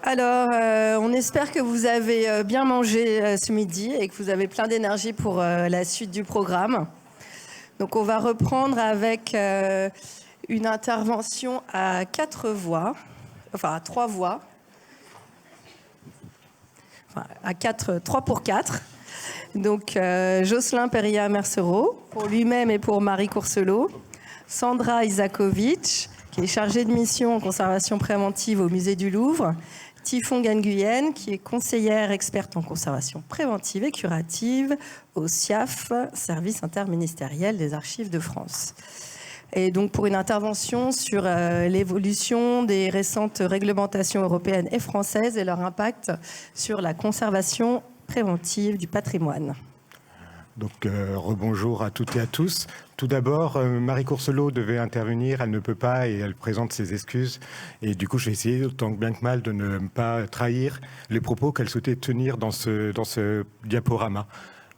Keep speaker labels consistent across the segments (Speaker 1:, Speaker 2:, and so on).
Speaker 1: Alors, on espère que vous avez bien mangé ce midi et que vous avez plein d'énergie pour la suite du programme. Donc, on va reprendre avec une intervention à 4 voix, enfin à 3 voix, enfin à 3 pour 4. Donc, Jocelyn Peria-Mercereau, pour lui-même et pour Marie Courcelot, Sandra Isakovic, qui est chargée de mission en conservation préventive au musée du Louvre, Typhon Nguyen, qui est conseillère experte en conservation préventive et curative au SIAF, Service interministériel des archives de France. Et donc pour une intervention sur l'évolution des récentes réglementations européennes et françaises et leur impact sur la conservation préventive du patrimoine.
Speaker 2: Donc rebonjour à toutes et à tous. Tout d'abord, Marie Courcelot devait intervenir, elle ne peut pas et elle présente ses excuses. Et du coup, je vais essayer autant que bien que mal de ne pas trahir les propos qu'elle souhaitait tenir dans ce diaporama.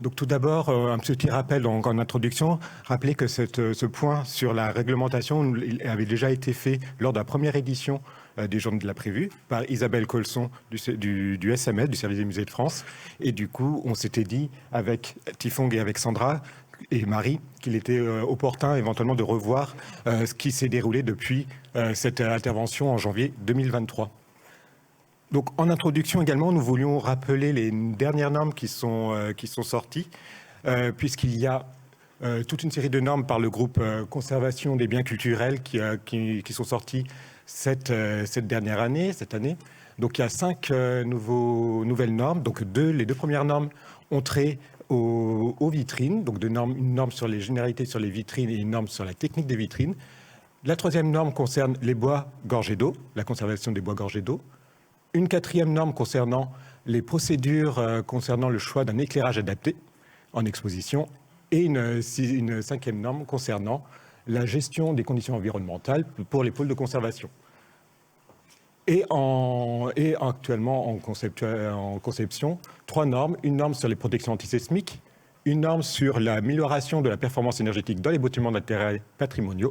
Speaker 2: Donc tout d'abord, un petit rappel en introduction, rappeler que ce point sur la réglementation avait déjà été fait lors de la première édition des Journées de la Prévue par Isabelle Colson du SMS, du Service des Musées de France. Et du coup, on s'était dit avec Typhon et avec Sandra et Marie qu'il était opportun éventuellement de revoir ce qui s'est déroulé depuis cette intervention en janvier 2023. Donc, en introduction également, nous voulions rappeler les dernières normes qui sont sorties, puisqu'il y a toute une série de normes par le groupe Conservation des biens culturels qui sont sorties cette année. Donc, il y a 5 nouvelles normes. Donc, les deux premières normes ont trait aux vitrines, donc une norme sur les généralités sur les vitrines et une norme sur la technique des vitrines. La troisième norme concerne les bois gorgés d'eau, la conservation des bois gorgés d'eau. Une quatrième norme concernant les procédures concernant le choix d'un éclairage adapté en exposition et une cinquième norme concernant la gestion des conditions environnementales pour les pôles de conservation. Et actuellement en conception, 3 normes. Une norme sur les protections antisismiques, une norme sur l'amélioration de la performance énergétique dans les bâtiments d'intérêt patrimoniaux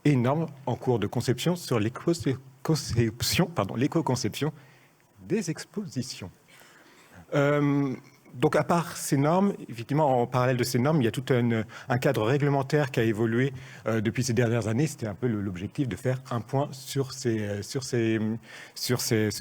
Speaker 2: et une norme en cours de conception sur l'éco-conception des expositions. Donc, à part ces normes, effectivement, en parallèle de ces normes, il y a tout un cadre réglementaire qui a évolué depuis ces dernières années. C'était un peu l'objectif de faire un point sur ce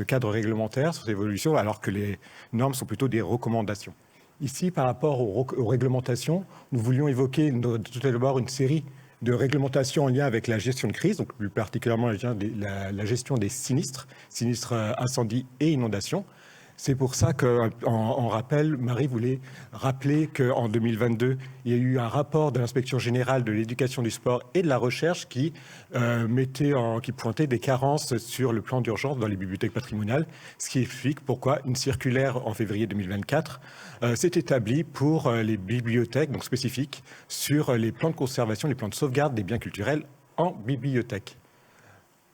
Speaker 2: cadre réglementaire, sur ces évolutions, alors que les normes sont plutôt des recommandations. Ici, par rapport aux réglementations, nous voulions évoquer tout d'abord une série de réglementations en lien avec la gestion de crise, donc plus particulièrement la gestion des sinistres incendies et inondations. C'est pour ça qu'en rappel, Marie voulait rappeler qu'en 2022, il y a eu un rapport de l'inspection générale de l'éducation du sport et de la recherche qui pointait des carences sur le plan d'urgence dans les bibliothèques patrimoniales, ce qui explique pourquoi une circulaire en février 2024 s'est établie pour les bibliothèques, donc spécifiques, sur les plans de conservation, les plans de sauvegarde des biens culturels en bibliothèque.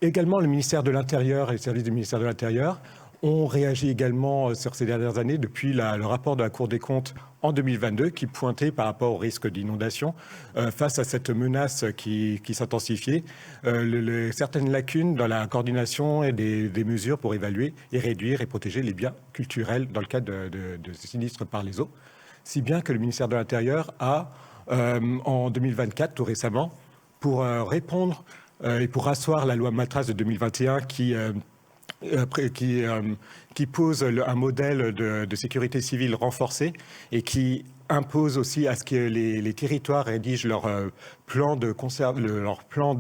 Speaker 2: Également, le ministère de l'Intérieur et les services du ministère de l'Intérieur ont réagi également sur ces dernières années depuis le rapport de la Cour des comptes en 2022 qui pointait par rapport au risque d'inondation face à cette menace qui s'intensifiait, certaines lacunes dans la coordination et des mesures pour évaluer et réduire et protéger les biens culturels dans le cadre de sinistres par les eaux. Si bien que le ministère de l'Intérieur a, en 2024, tout récemment, pour répondre et pour asseoir la loi Matras de 2021 qui pose un modèle de sécurité civile renforcé et qui impose aussi à ce que les territoires rédigent leurs plans leurs plans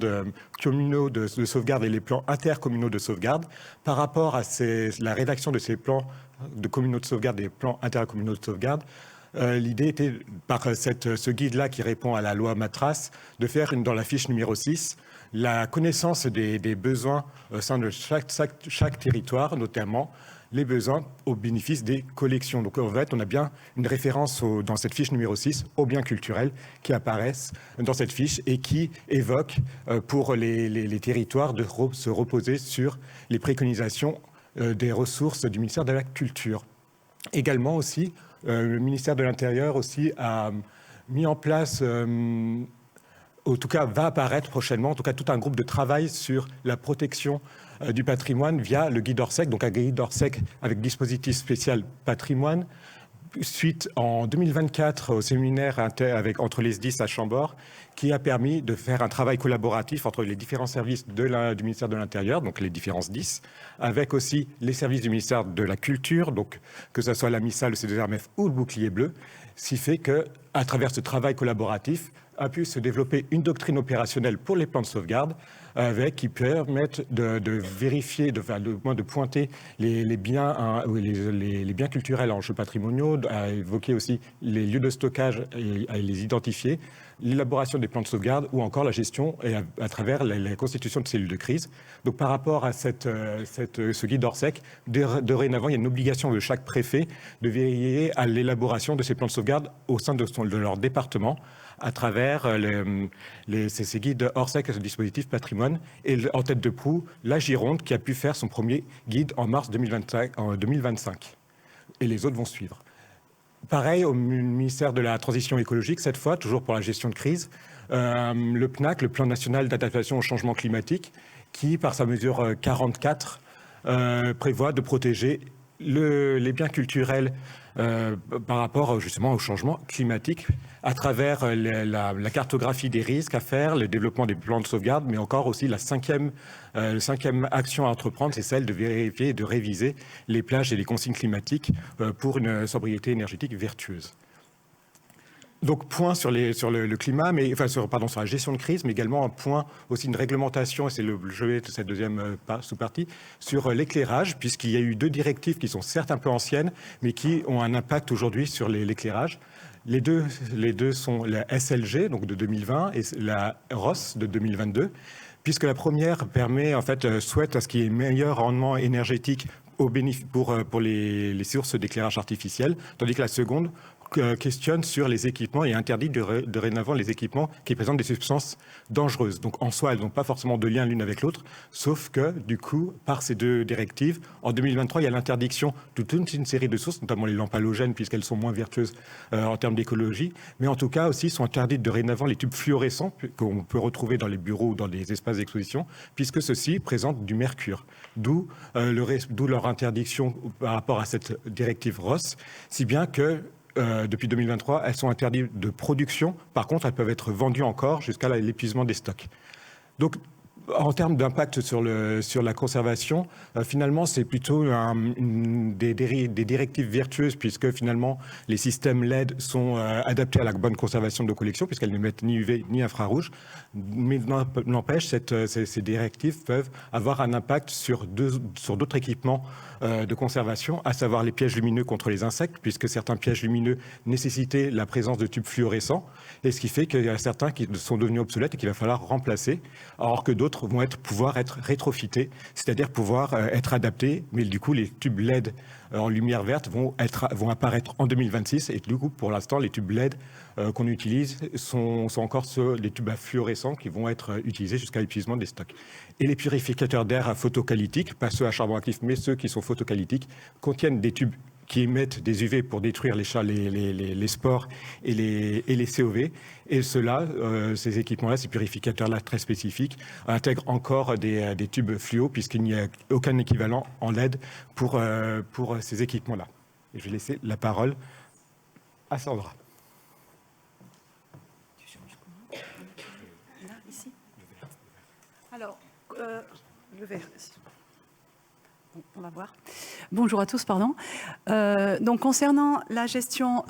Speaker 2: communaux de sauvegarde et les plans intercommunaux de sauvegarde par rapport à la rédaction de ces plans de communaux de sauvegarde et des plans intercommunaux de sauvegarde. L'idée était, par ce guide-là qui répond à la loi Matras, de faire dans la fiche numéro 6 la connaissance des besoins au sein de chaque territoire, notamment les besoins au bénéfice des collections. Donc en fait, on a bien une référence dans cette fiche numéro 6 aux biens culturels qui apparaissent dans cette fiche et qui évoquent pour les territoires de se reposer sur les préconisations des ressources du ministère de la Culture. Également aussi, le ministère de l'Intérieur aussi a mis en place en tout cas va apparaître prochainement, en tout cas tout un groupe de travail sur la protection du patrimoine via le guide Orsec, donc un guide Orsec avec dispositif spécial patrimoine. Suite en 2024 au séminaire entre les SDIS à Chambord, qui a permis de faire un travail collaboratif entre les différents services du ministère de l'Intérieur, donc les différents SDIS, avec aussi les services du ministère de la Culture, donc que ce soit la MISA, le C2RMF ou le Bouclier Bleu, ce qui fait qu'à travers ce travail collaboratif, a pu se développer une doctrine opérationnelle pour les plans de sauvegarde qui permettent de vérifier, de pointer les biens, les biens culturels en enjeux patrimoniaux, à évoquer aussi les lieux de stockage et à les identifier, l'élaboration des plans de sauvegarde ou encore la gestion et à travers la constitution de cellules de crise. Donc par rapport à ce guide Orsec, dorénavant, il y a une obligation de chaque préfet de veiller à l'élaboration de ces plans de sauvegarde au sein de leur département, à travers ces guides Orsec et ce dispositif patrimoine. Et en tête de proue, la Gironde qui a pu faire son premier guide en mars 2025. Et les autres vont suivre. Pareil au ministère de la Transition écologique, cette fois, toujours pour la gestion de crise, le PNAC, le Plan national d'adaptation au changement climatique, qui, par sa mesure 44, prévoit de protéger les biens culturels par rapport justement au changement climatique à travers la cartographie des risques à faire, le développement des plans de sauvegarde, mais encore aussi la cinquième action à entreprendre, c'est celle de vérifier et de réviser les plages et les consignes climatiques pour une sobriété énergétique vertueuse. Donc point sur le climat, sur la gestion de crise, mais également un point aussi une réglementation, et c'est l'objet de cette deuxième sous-partie, sur l'éclairage, puisqu'il y a eu 2 directives qui sont certes un peu anciennes, mais qui ont un impact aujourd'hui sur l'éclairage. Les deux sont la SLG, donc de 2020, et la ROS de 2022, puisque la première souhaite à ce qu'il y ait un meilleur rendement énergétique pour les sources d'éclairage artificiel, tandis que la seconde questionne sur les équipements et interdit dorénavant les équipements qui présentent des substances dangereuses. Donc en soi, elles n'ont pas forcément de lien l'une avec l'autre, sauf que du coup, par ces 2 directives, en 2023, il y a l'interdiction de toute une série de sources, notamment les lampes halogènes, puisqu'elles sont moins vertueuses en termes d'écologie, mais en tout cas aussi sont interdites dorénavant les tubes fluorescents qu'on peut retrouver dans les bureaux ou dans les espaces d'exposition, puisque ceux-ci présentent du mercure. D'où leur interdiction par rapport à cette directive ROS, si bien que depuis 2023, elles sont interdites de production. Par contre, elles peuvent être vendues encore jusqu'à l'épuisement des stocks. Donc, en termes d'impact sur la conservation, finalement, c'est plutôt des directives vertueuses, puisque finalement, les systèmes LED sont adaptés à la bonne conservation de nos collections, puisqu'elles n'émettent ni UV ni infrarouge. Mais n'empêche, ces directives peuvent avoir un impact sur d'autres équipements de conservation, à savoir les pièges lumineux contre les insectes, puisque certains pièges lumineux nécessitaient la présence de tubes fluorescents, et ce qui fait qu'il y a certains qui sont devenus obsolètes et qu'il va falloir remplacer, alors que d'autres vont pouvoir être rétrofités, c'est-à-dire pouvoir être adaptés, mais du coup les tubes LED en lumière verte vont apparaître en 2026, et du coup pour l'instant les tubes LED qu'on utilise sont encore les tubes à fluorescents qui vont être utilisés jusqu'à l'épuisement des stocks. Et les purificateurs d'air photocalytiques, pas ceux à charbon actif, mais ceux qui sont photocalytiques, contiennent des tubes qui émettent des UV pour détruire les spores et les COV. Et ces équipements-là, ces purificateurs-là très spécifiques, intègrent encore des tubes fluo, puisqu'il n'y a aucun équivalent en LED pour ces équipements-là. Et je vais laisser la parole à Sandra.
Speaker 3: Alors, le verre. On va voir. Bonjour à tous, pardon. Donc, concernant la gestion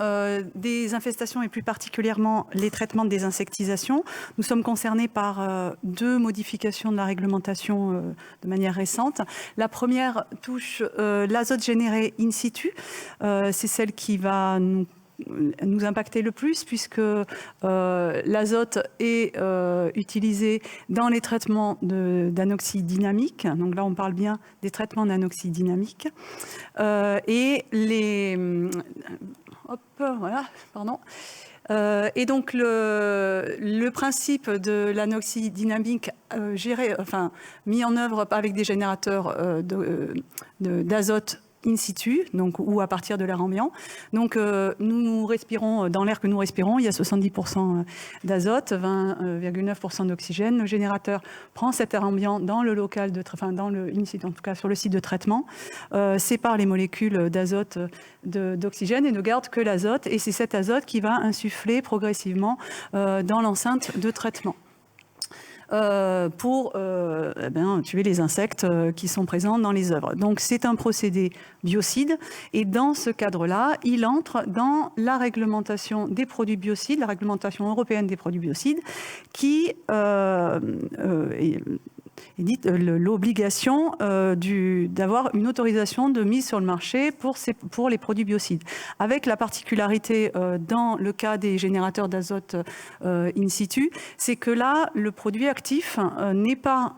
Speaker 3: des infestations et plus particulièrement les traitements de désinsectisation, nous sommes concernés par 2 modifications de la réglementation de manière récente. La première touche l'azote généré in situ. C'est celle qui va nous impacter le plus, puisque l'azote est utilisé dans les traitements d'anoxyde dynamique. Donc là, on parle bien des traitements d'anoxyde dynamique. Et et donc le principe de l'anoxyde dynamique mis en œuvre avec des générateurs d'azote in situ, donc, ou à partir de l'air ambiant. Donc, nous respirons, dans l'air que nous respirons, il y a 70% d'azote, 20,9% d'oxygène. Le générateur prend cet air ambiant dans le local, dans le in situ, en tout cas sur le site de traitement, sépare les molécules d'azote d'oxygène et ne garde que l'azote. Et c'est cet azote qui va insuffler progressivement dans l'enceinte de traitement. Pour tuer les insectes qui sont présents dans les œuvres. Donc c'est un procédé biocide et dans ce cadre-là, il entre dans la réglementation des produits biocides, la réglementation européenne des produits biocides qui édite l'obligation d'avoir une autorisation de mise sur le marché pour les produits biocides. Avec la particularité dans le cas des générateurs d'azote in situ, c'est que là, le produit actif n'est pas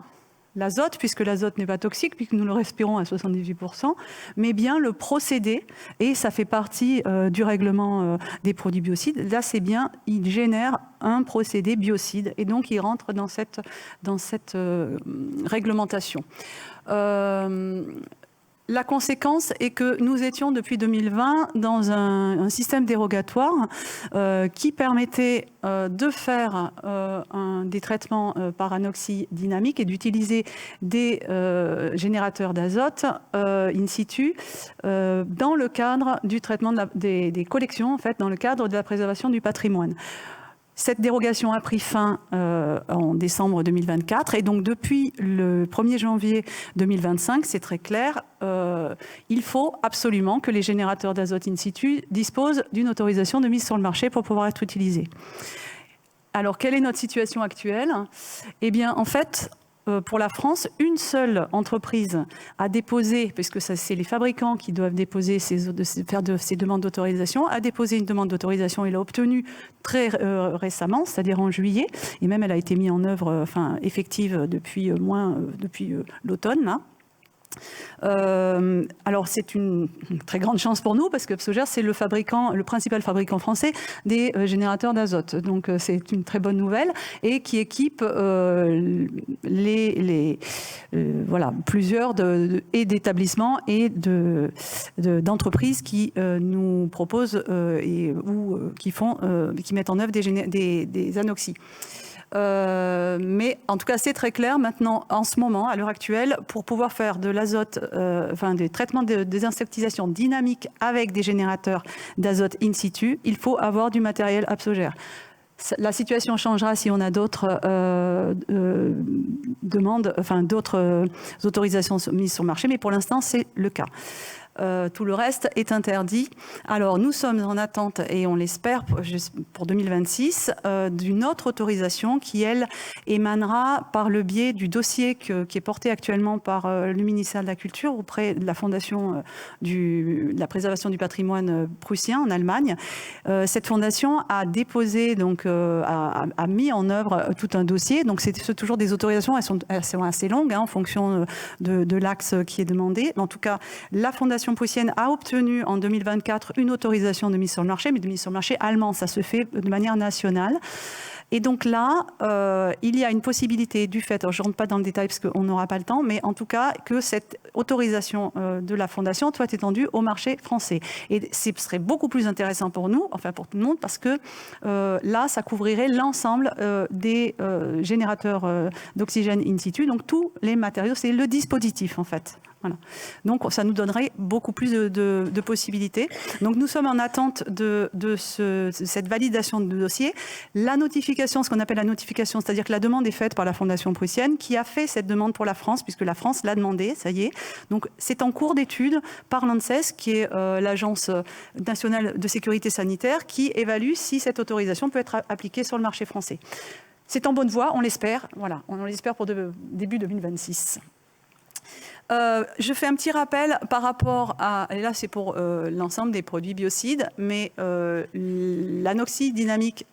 Speaker 3: l'azote, puisque l'azote n'est pas toxique, puisque nous le respirons à 78%, mais bien le procédé, et ça fait partie du règlement des produits biocides. Là, c'est bien, il génère un procédé biocide, et donc il rentre dans cette réglementation. La conséquence est que nous étions depuis 2020 dans un système dérogatoire qui permettait de faire des traitements par anoxie dynamique et d'utiliser des générateurs d'azote in situ dans le cadre du traitement des collections, en fait, dans le cadre de la préservation du patrimoine. Cette dérogation a pris fin en décembre 2024 et donc depuis le 1er janvier 2025, c'est très clair, il faut absolument que les générateurs d'azote in situ disposent d'une autorisation de mise sur le marché pour pouvoir être utilisés. Alors, quelle est notre situation actuelle ? Eh bien, en fait, pour la France, une seule entreprise a déposé, puisque c'est les fabricants qui doivent déposer faire ces demandes d'autorisation, a déposé une demande d'autorisation et l'a obtenue très récemment, c'est-à-dire en juillet, et même elle a été mise en œuvre, effective depuis l'automne, là. Alors c'est une très grande chance pour nous parce que Psogers c'est le principal fabricant français des générateurs d'azote, donc c'est une très bonne nouvelle et qui équipe plusieurs d'établissements et d'entreprises qui nous proposent qui mettent en œuvre des anoxies. Mais en tout cas, c'est très clair maintenant, en ce moment, à l'heure actuelle, pour pouvoir faire de l'azote, des traitements de désinsectisation dynamique avec des générateurs d'azote in situ, il faut avoir du matériel Psogers. La situation changera si on a d'autres demandes, d'autres autorisations mises sur le marché, mais pour l'instant, c'est le cas. Tout le reste est interdit. Alors, nous sommes en attente, et on l'espère pour 2026, d'une autre autorisation qui, elle, émanera par le biais du dossier qui est porté actuellement par le ministère de la Culture auprès de la Fondation de la préservation du patrimoine prussien en Allemagne. Cette fondation a déposé, a mis en œuvre tout un dossier. Donc, c'est toujours des autorisations, elles sont assez longues en fonction de l'axe qui est demandé. En tout cas, la Fondation prussienne a obtenu en 2024 une autorisation de mise sur le marché, mais de mise sur le marché allemand, ça se fait de manière nationale. Et donc là, il y a une possibilité du fait, alors je ne rentre pas dans le détail parce qu'on n'aura pas le temps, mais en tout cas que cette autorisation de la Fondation soit étendue au marché français. Et ce serait beaucoup plus intéressant pour nous, enfin pour tout le monde, parce que là, ça couvrirait l'ensemble des générateurs d'oxygène in situ, donc tous les matériaux, c'est le dispositif en fait. Voilà. Donc, ça nous donnerait beaucoup plus de possibilités. Donc, nous sommes en attente de cette validation de dossier. La notification, ce qu'on appelle la notification, c'est-à-dire que la demande est faite par la Fondation prussienne qui a fait cette demande pour la France, puisque la France l'a demandé, ça y est. Donc, c'est en cours d'étude par l'ANSES, qui est l'Agence nationale de sécurité sanitaire, qui évalue si cette autorisation peut être appliquée sur le marché français. C'est en bonne voie, on l'espère. Voilà, on l'espère pour début 2026. Je fais un petit rappel par rapport à, et là c'est pour l'ensemble des produits biocides, mais l'anoxie dynamique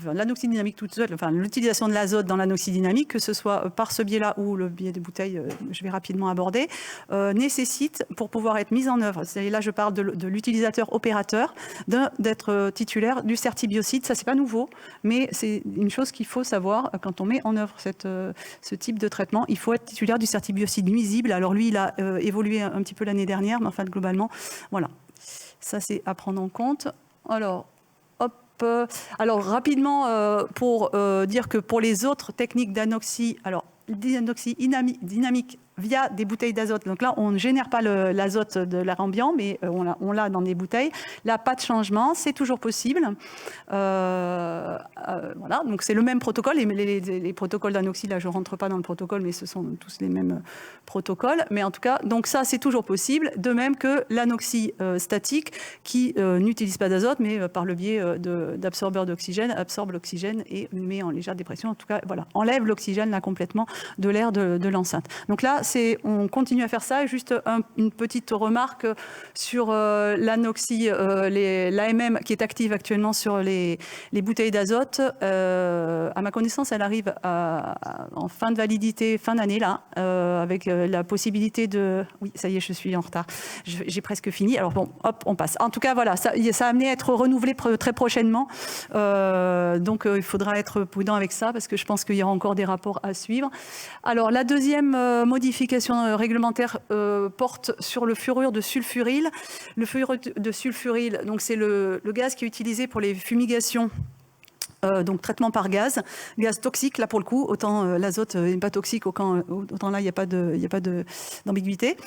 Speaker 3: l'anoxie dynamique toute seule, l'utilisation de l'azote dans l'anoxie dynamique, que ce soit par ce biais-là ou le biais des bouteilles, je vais rapidement aborder, nécessite pour pouvoir être mise en œuvre, là je parle de l'utilisateur opérateur, d'être titulaire du certibiocide. Ça c'est pas nouveau, mais c'est une chose qu'il faut savoir quand on met en œuvre ce type de traitement. Il faut être titulaire cardiovasculaire du certibiocide nuisible. Alors lui, il a évolué un petit peu l'année dernière, mais enfin globalement, voilà. Ça, c'est à prendre en compte. Alors, alors rapidement, pour dire que pour les autres techniques d'anoxie, alors d'anoxie dynamique via des bouteilles d'azote. Donc là, on ne génère pas l'azote de l'air ambiant, mais on l'a dans des bouteilles. Là, pas de changement, c'est toujours possible. Voilà, donc c'est le même protocole. Les protocoles d'anoxie, là, je ne rentre pas dans le protocole, mais ce sont tous les mêmes protocoles. Mais en tout cas, donc ça, c'est toujours possible. De même que l'anoxie statique, qui n'utilise pas d'azote, mais par le biais d'absorbeurs d'oxygène, absorbe l'oxygène et met en légère dépression. En tout cas, voilà, enlève l'oxygène là complètement de l'air de l'enceinte. Donc là, on continue à faire ça. Juste une petite remarque sur l'anoxie, l'AMM qui est active actuellement sur les bouteilles d'azote. À ma connaissance, elle arrive en fin de validité, fin d'année, là, avec la possibilité de... Oui, ça y est, je suis en retard. J'ai presque fini. Alors bon, hop, on passe. En tout cas, voilà, ça a amené à être renouvelé très prochainement. Donc, il faudra être prudent avec ça parce que je pense qu'il y aura encore des rapports à suivre. Alors, la deuxième modification réglementaire porte sur le fluorure de sulfuryle. Le fluorure de sulfuryle, donc c'est le gaz qui est utilisé pour les fumigations. Donc traitement par gaz toxique là pour le coup, autant l'azote n'est pas toxique, autant là il n'y a pas d'ambiguïté,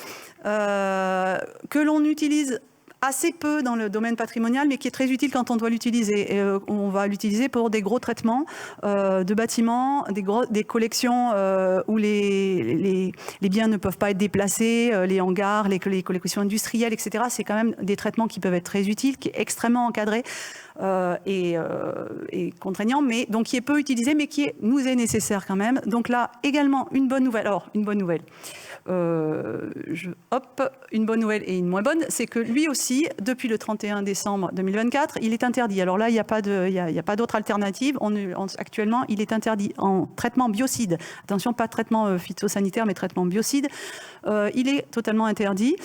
Speaker 3: que l'on utilise assez peu dans le domaine patrimonial, mais qui est très utile quand on doit l'utiliser. Et on va l'utiliser pour des gros traitements de bâtiments, des collections où les biens ne peuvent pas être déplacés, les hangars, les collections industrielles, etc. C'est quand même des traitements qui peuvent être très utiles, qui est extrêmement encadré et contraignant, mais donc qui est peu utilisé, mais qui nous est nécessaire quand même. Donc là, également, une bonne nouvelle. Alors, une bonne nouvelle. Une bonne nouvelle et une moins bonne, c'est que lui aussi, depuis le 31 décembre 2024, il est interdit. Alors là, il n'y a pas d'autre alternative. Actuellement, il est interdit en traitement biocide. Attention, pas traitement phytosanitaire, mais traitement biocide. Il est totalement interdit.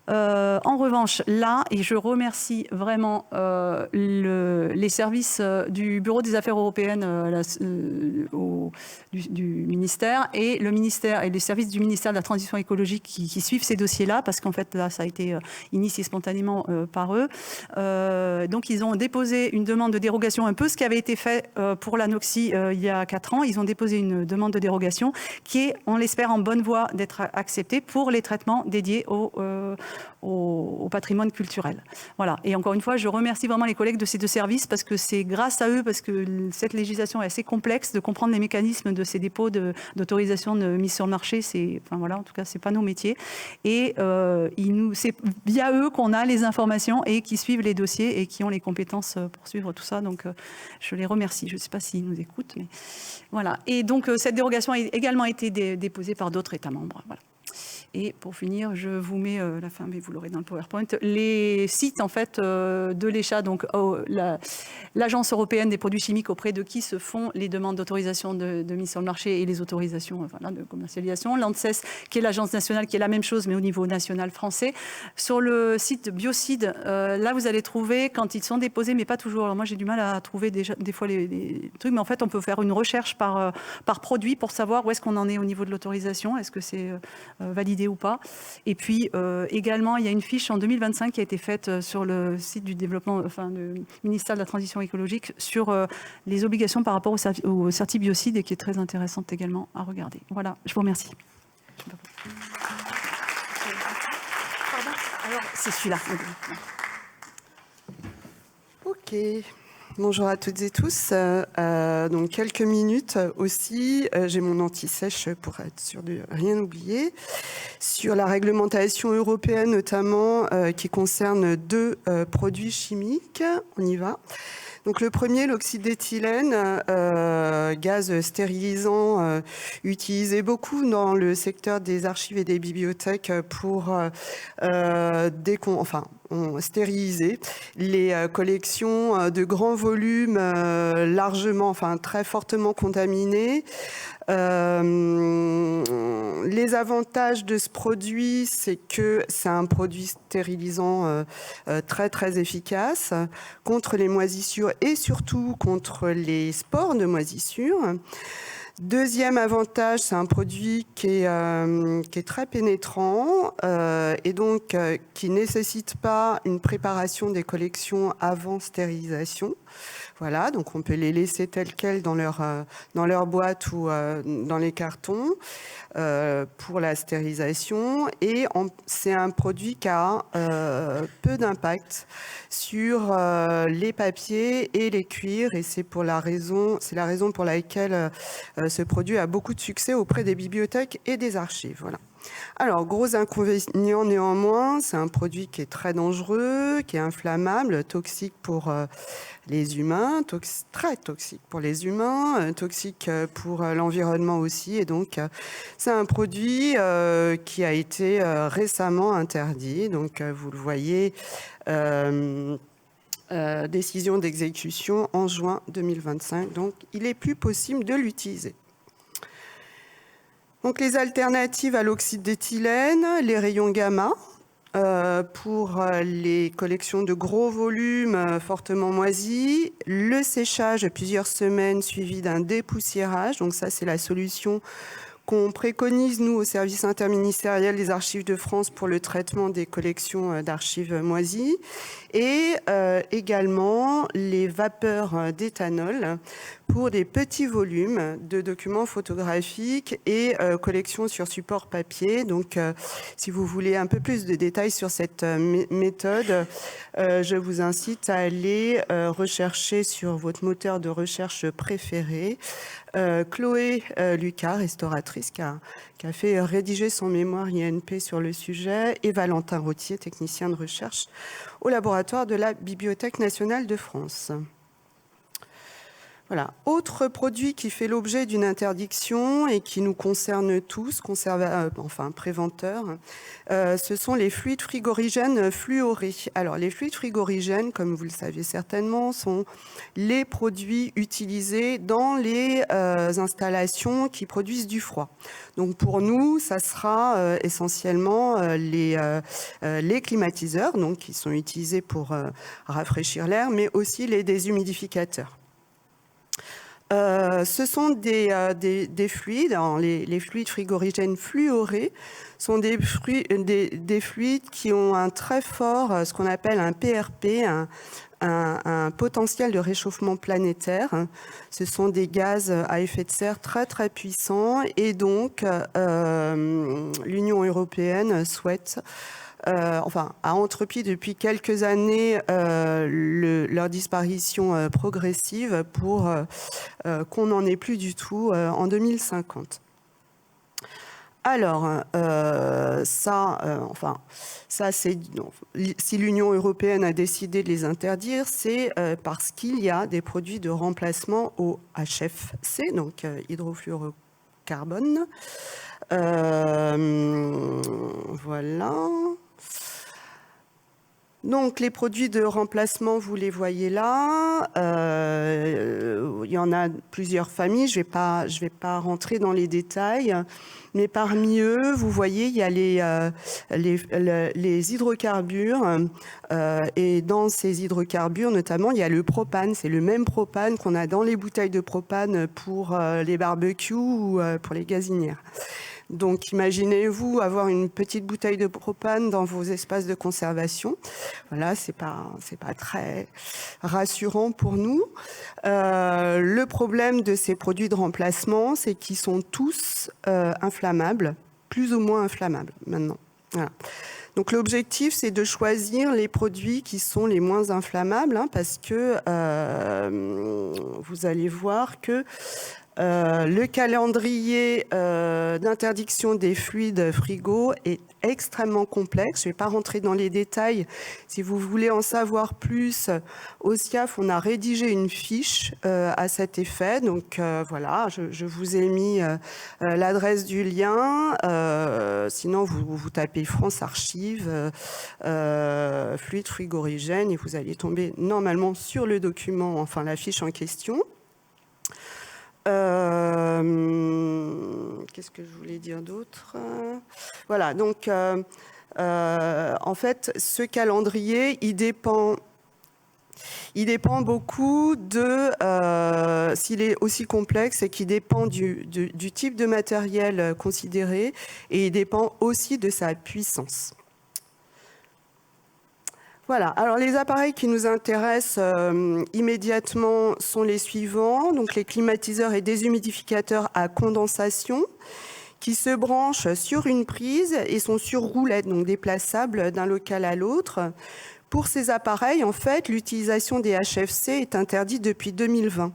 Speaker 3: En revanche, là, et je remercie vraiment les services du Bureau des Affaires européennes du ministère et le ministère et les services du ministère de la Transition écologique qui suivent ces dossiers-là, parce qu'en fait, là, ça a été initié spontanément par eux. Donc, ils ont déposé une demande de dérogation, un peu ce qui avait été fait pour l'anoxie il y a 4 ans. Ils ont déposé une demande de dérogation qui est, on l'espère, en bonne voie d'être acceptée pour les traitements dédiés au patrimoine culturel. Voilà. Et encore une fois, je remercie vraiment les collègues de ces deux services parce que c'est grâce à eux, parce que cette législation est assez complexe, de comprendre les mécanismes de ces dépôts d'autorisation de mise sur le marché. Enfin voilà, en tout cas, c'est pas nos métiers. Et c'est via eux qu'on a les informations et qui suivent les dossiers et qui ont les compétences pour suivre tout ça. Donc, je les remercie. Je ne sais pas s'ils nous écoutent, mais voilà. Et donc, cette dérogation a également été déposée par d'autres États membres. Voilà. Et pour finir, je vous mets la fin, mais vous l'aurez dans le PowerPoint, les sites en fait de l'ECHA, donc l'Agence européenne des produits chimiques auprès de qui se font les demandes d'autorisation de mise sur le marché et les autorisations de commercialisation. L'ANSES, qui est l'agence nationale, qui est la même chose, mais au niveau national français. Sur le site Biocide, là vous allez trouver quand ils sont déposés, mais pas toujours. Alors moi j'ai du mal à trouver des fois les trucs, mais en fait on peut faire une recherche par produit pour savoir où est-ce qu'on en est au niveau de l'autorisation, est-ce que c'est validé ou pas. Et puis également, il y a une fiche en 2025 qui a été faite sur le site du développement, du ministère de la Transition écologique sur les obligations par rapport au certibiocide et qui est très intéressante également à regarder. Voilà, je vous remercie. Pardon ? Alors, c'est celui-là.
Speaker 4: Ok. Bonjour à toutes et tous. Donc quelques minutes aussi. J'ai mon anti-sèche pour être sûr de rien oublier. Sur la réglementation européenne notamment qui concerne 2 produits chimiques. On y va. Donc le premier, l'oxyde d'éthylène, gaz stérilisant utilisé beaucoup dans le secteur des archives et des bibliothèques pour stériliser les collections de grands volumes largement, très fortement contaminés. Les avantages de ce produit, c'est que c'est un produit stérilisant très très efficace contre les moisissures et surtout contre les spores de moisissures. Deuxième avantage, c'est un produit qui est très pénétrant et donc qui ne nécessite pas une préparation des collections avant stérilisation. Voilà, donc on peut les laisser telles quelles dans leur boîte ou dans les cartons pour la stérilisation. Et c'est un produit qui a peu d'impact sur les papiers et les cuirs. Et c'est la raison pour laquelle ce produit a beaucoup de succès auprès des bibliothèques et des archives. Voilà. Alors, gros inconvénient néanmoins, c'est un produit qui est très dangereux, qui est inflammable, toxique pour les humains, très toxique pour les humains, toxique pour l'environnement aussi. Et donc, c'est un produit qui a été récemment interdit. Donc, vous le voyez, décision d'exécution en juin 2025. Donc, il n'est plus possible de l'utiliser. Donc, les alternatives à l'oxyde d'éthylène, les rayons gamma, pour les collections de gros volumes fortement moisis, le séchage plusieurs semaines suivi d'un dépoussiérage. Donc ça, c'est la solution qu'on préconise, nous, au service interministériel des Archives de France pour le traitement des collections d'archives moisies. Et également les vapeurs d'éthanol pour des petits volumes de documents photographiques et collections sur support papier. Donc, si vous voulez un peu plus de détails sur cette méthode, je vous incite à aller rechercher sur votre moteur de recherche préféré Chloé Lucas, restauratrice, qui a fait rédiger son mémoire INP sur le sujet, et Valentin Rottier, technicien de recherche au laboratoire de la Bibliothèque nationale de France. Voilà. Autre produit qui fait l'objet d'une interdiction et qui nous concerne tous, préventeurs, ce sont les fluides frigorigènes fluorés. Alors, les fluides frigorigènes, comme vous le savez certainement, sont les produits utilisés dans les installations qui produisent du froid. Donc, pour nous, ça sera essentiellement les climatiseurs, donc qui sont utilisés pour rafraîchir l'air, mais aussi les déshumidificateurs. Ce sont des fluides, alors les fluides frigorigènes fluorés sont des fluides qui ont un très fort, ce qu'on appelle un PRP, un potentiel de réchauffement planétaire. Ce sont des gaz à effet de serre très très puissants et donc l'Union européenne souhaite a entrepris depuis quelques années leur disparition progressive pour qu'on n'en ait plus du tout en 2050. Alors, si l'Union européenne a décidé de les interdire, c'est parce qu'il y a des produits de remplacement au HFC, donc hydrofluorocarbone. Voilà. Donc, les produits de remplacement, vous les voyez là. Il y en a plusieurs familles. Je vais pas rentrer dans les détails. Mais parmi eux, vous voyez, il y a les hydrocarbures. Et dans ces hydrocarbures, notamment, il y a le propane. C'est le même propane qu'on a dans les bouteilles de propane pour les barbecues ou pour les gazinières. Donc, imaginez-vous avoir une petite bouteille de propane dans vos espaces de conservation. Voilà, c'est pas très rassurant pour nous. Le problème de ces produits de remplacement, c'est qu'ils sont tous inflammables, plus ou moins inflammables maintenant. Voilà. Donc, l'objectif, c'est de choisir les produits qui sont les moins inflammables, parce que vous allez voir que le calendrier d'interdiction des fluides frigo est extrêmement complexe. Je ne vais pas rentrer dans les détails. Si vous voulez en savoir plus, au SIAF, on a rédigé une fiche à cet effet. Donc voilà, je vous ai mis l'adresse du lien. Sinon, vous tapez France Archives, fluide frigorigène, et vous allez tomber normalement sur le document, enfin la fiche en question. Qu'est-ce que je voulais dire d'autre ? Voilà, donc en fait, ce calendrier, il dépend Il dépend beaucoup s'il est aussi complexe, et qu'il dépend du type de matériel considéré, et il dépend aussi de sa puissance. Voilà, alors les appareils qui nous intéressent immédiatement sont les suivants, donc les climatiseurs et déshumidificateurs à condensation, qui se branchent sur une prise et sont sur roulette, donc déplaçables d'un local à l'autre. Pour ces appareils, en fait, l'utilisation des HFC est interdite depuis 2020.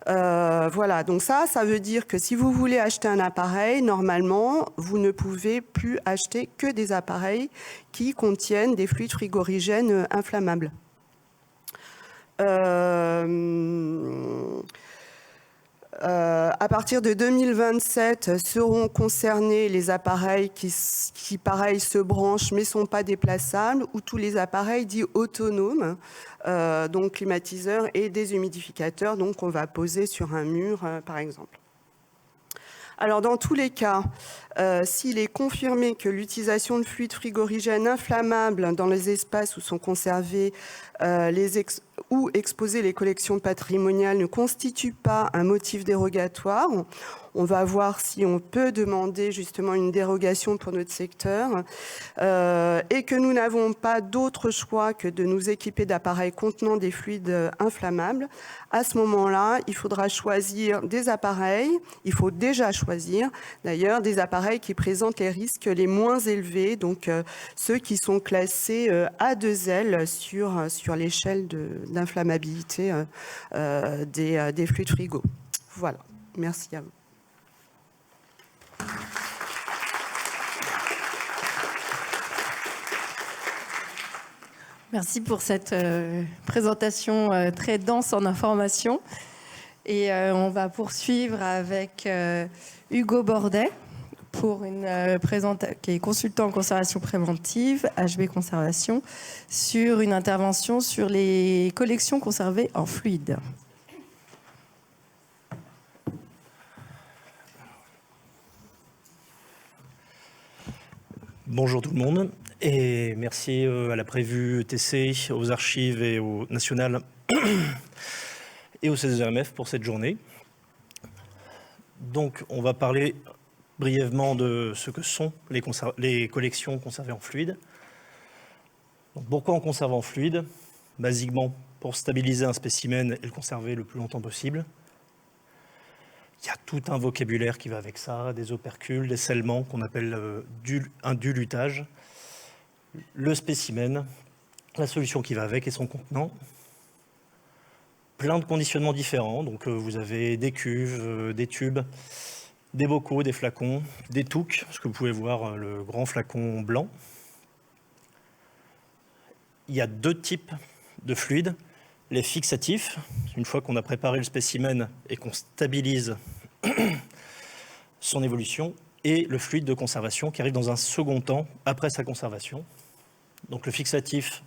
Speaker 4: Voilà, donc ça veut dire que si vous voulez acheter un appareil, normalement, vous ne pouvez plus acheter que des appareils qui contiennent des fluides frigorigènes inflammables. À partir de 2027, seront concernés les appareils qui pareil, se branchent mais ne sont pas déplaçables, ou tous les appareils dits autonomes, donc climatiseurs et déshumidificateurs, donc on va poser sur un mur, par exemple. Alors, dans tous les cas, s'il est confirmé que l'utilisation de fluides frigorigènes inflammables dans les espaces où sont conservés ou exposées les collections patrimoniales ne constitue pas un motif dérogatoire, on va voir si on peut demander justement une dérogation pour notre secteur, et que nous n'avons pas d'autre choix que de nous équiper d'appareils contenant des fluides inflammables. À ce moment-là, il faudra choisir des appareils, il faut déjà choisir d'ailleurs des appareils qui présentent les risques les moins élevés, donc ceux qui sont classés A2L sur l'échelle d'inflammabilité des fluides frigo. Voilà, merci à vous.
Speaker 1: Merci pour cette présentation très dense en informations. Et on va poursuivre avec Hugo Bordet pour qui est consultant en conservation préventive, HB Conservation, sur une intervention sur les collections conservées en fluide.
Speaker 5: Bonjour tout le monde et merci à la prévue ETC, aux archives et au National et au CESRMF pour cette journée. Donc on va parler brièvement de ce que sont les collections conservées en fluide. Donc, pourquoi on conserve en fluide? Basiquement pour stabiliser un spécimen et le conserver le plus longtemps possible. Il y a tout un vocabulaire qui va avec ça, des opercules, des scellements qu'on appelle un dilutage, le spécimen, la solution qui va avec et son contenant. Plein de conditionnements différents, donc vous avez des cuves, des tubes, des bocaux, des flacons, des touques, ce que vous pouvez voir le grand flacon blanc. Il y a deux types de fluides. Les fixatifs, une fois qu'on a préparé le spécimen et qu'on stabilise son évolution, et le fluide de conservation qui arrive dans un second temps après sa conservation. Donc le fixatif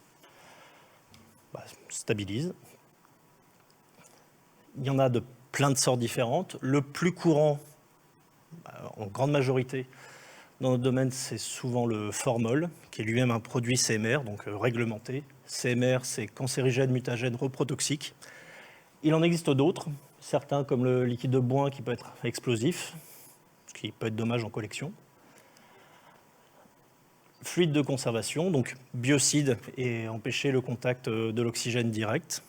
Speaker 5: stabilise. Il y en a de plein de sortes différentes. Le plus courant, en grande majorité, dans notre domaine, c'est souvent le formol, qui est lui-même un produit CMR, donc réglementé. CMR, c'est cancérigène, mutagène, reprotoxique. Il en existe d'autres, certains comme le liquide de Boin qui peut être explosif, ce qui peut être dommage en collection. Fluide de conservation, donc biocide et empêcher le contact de l'oxygène direct.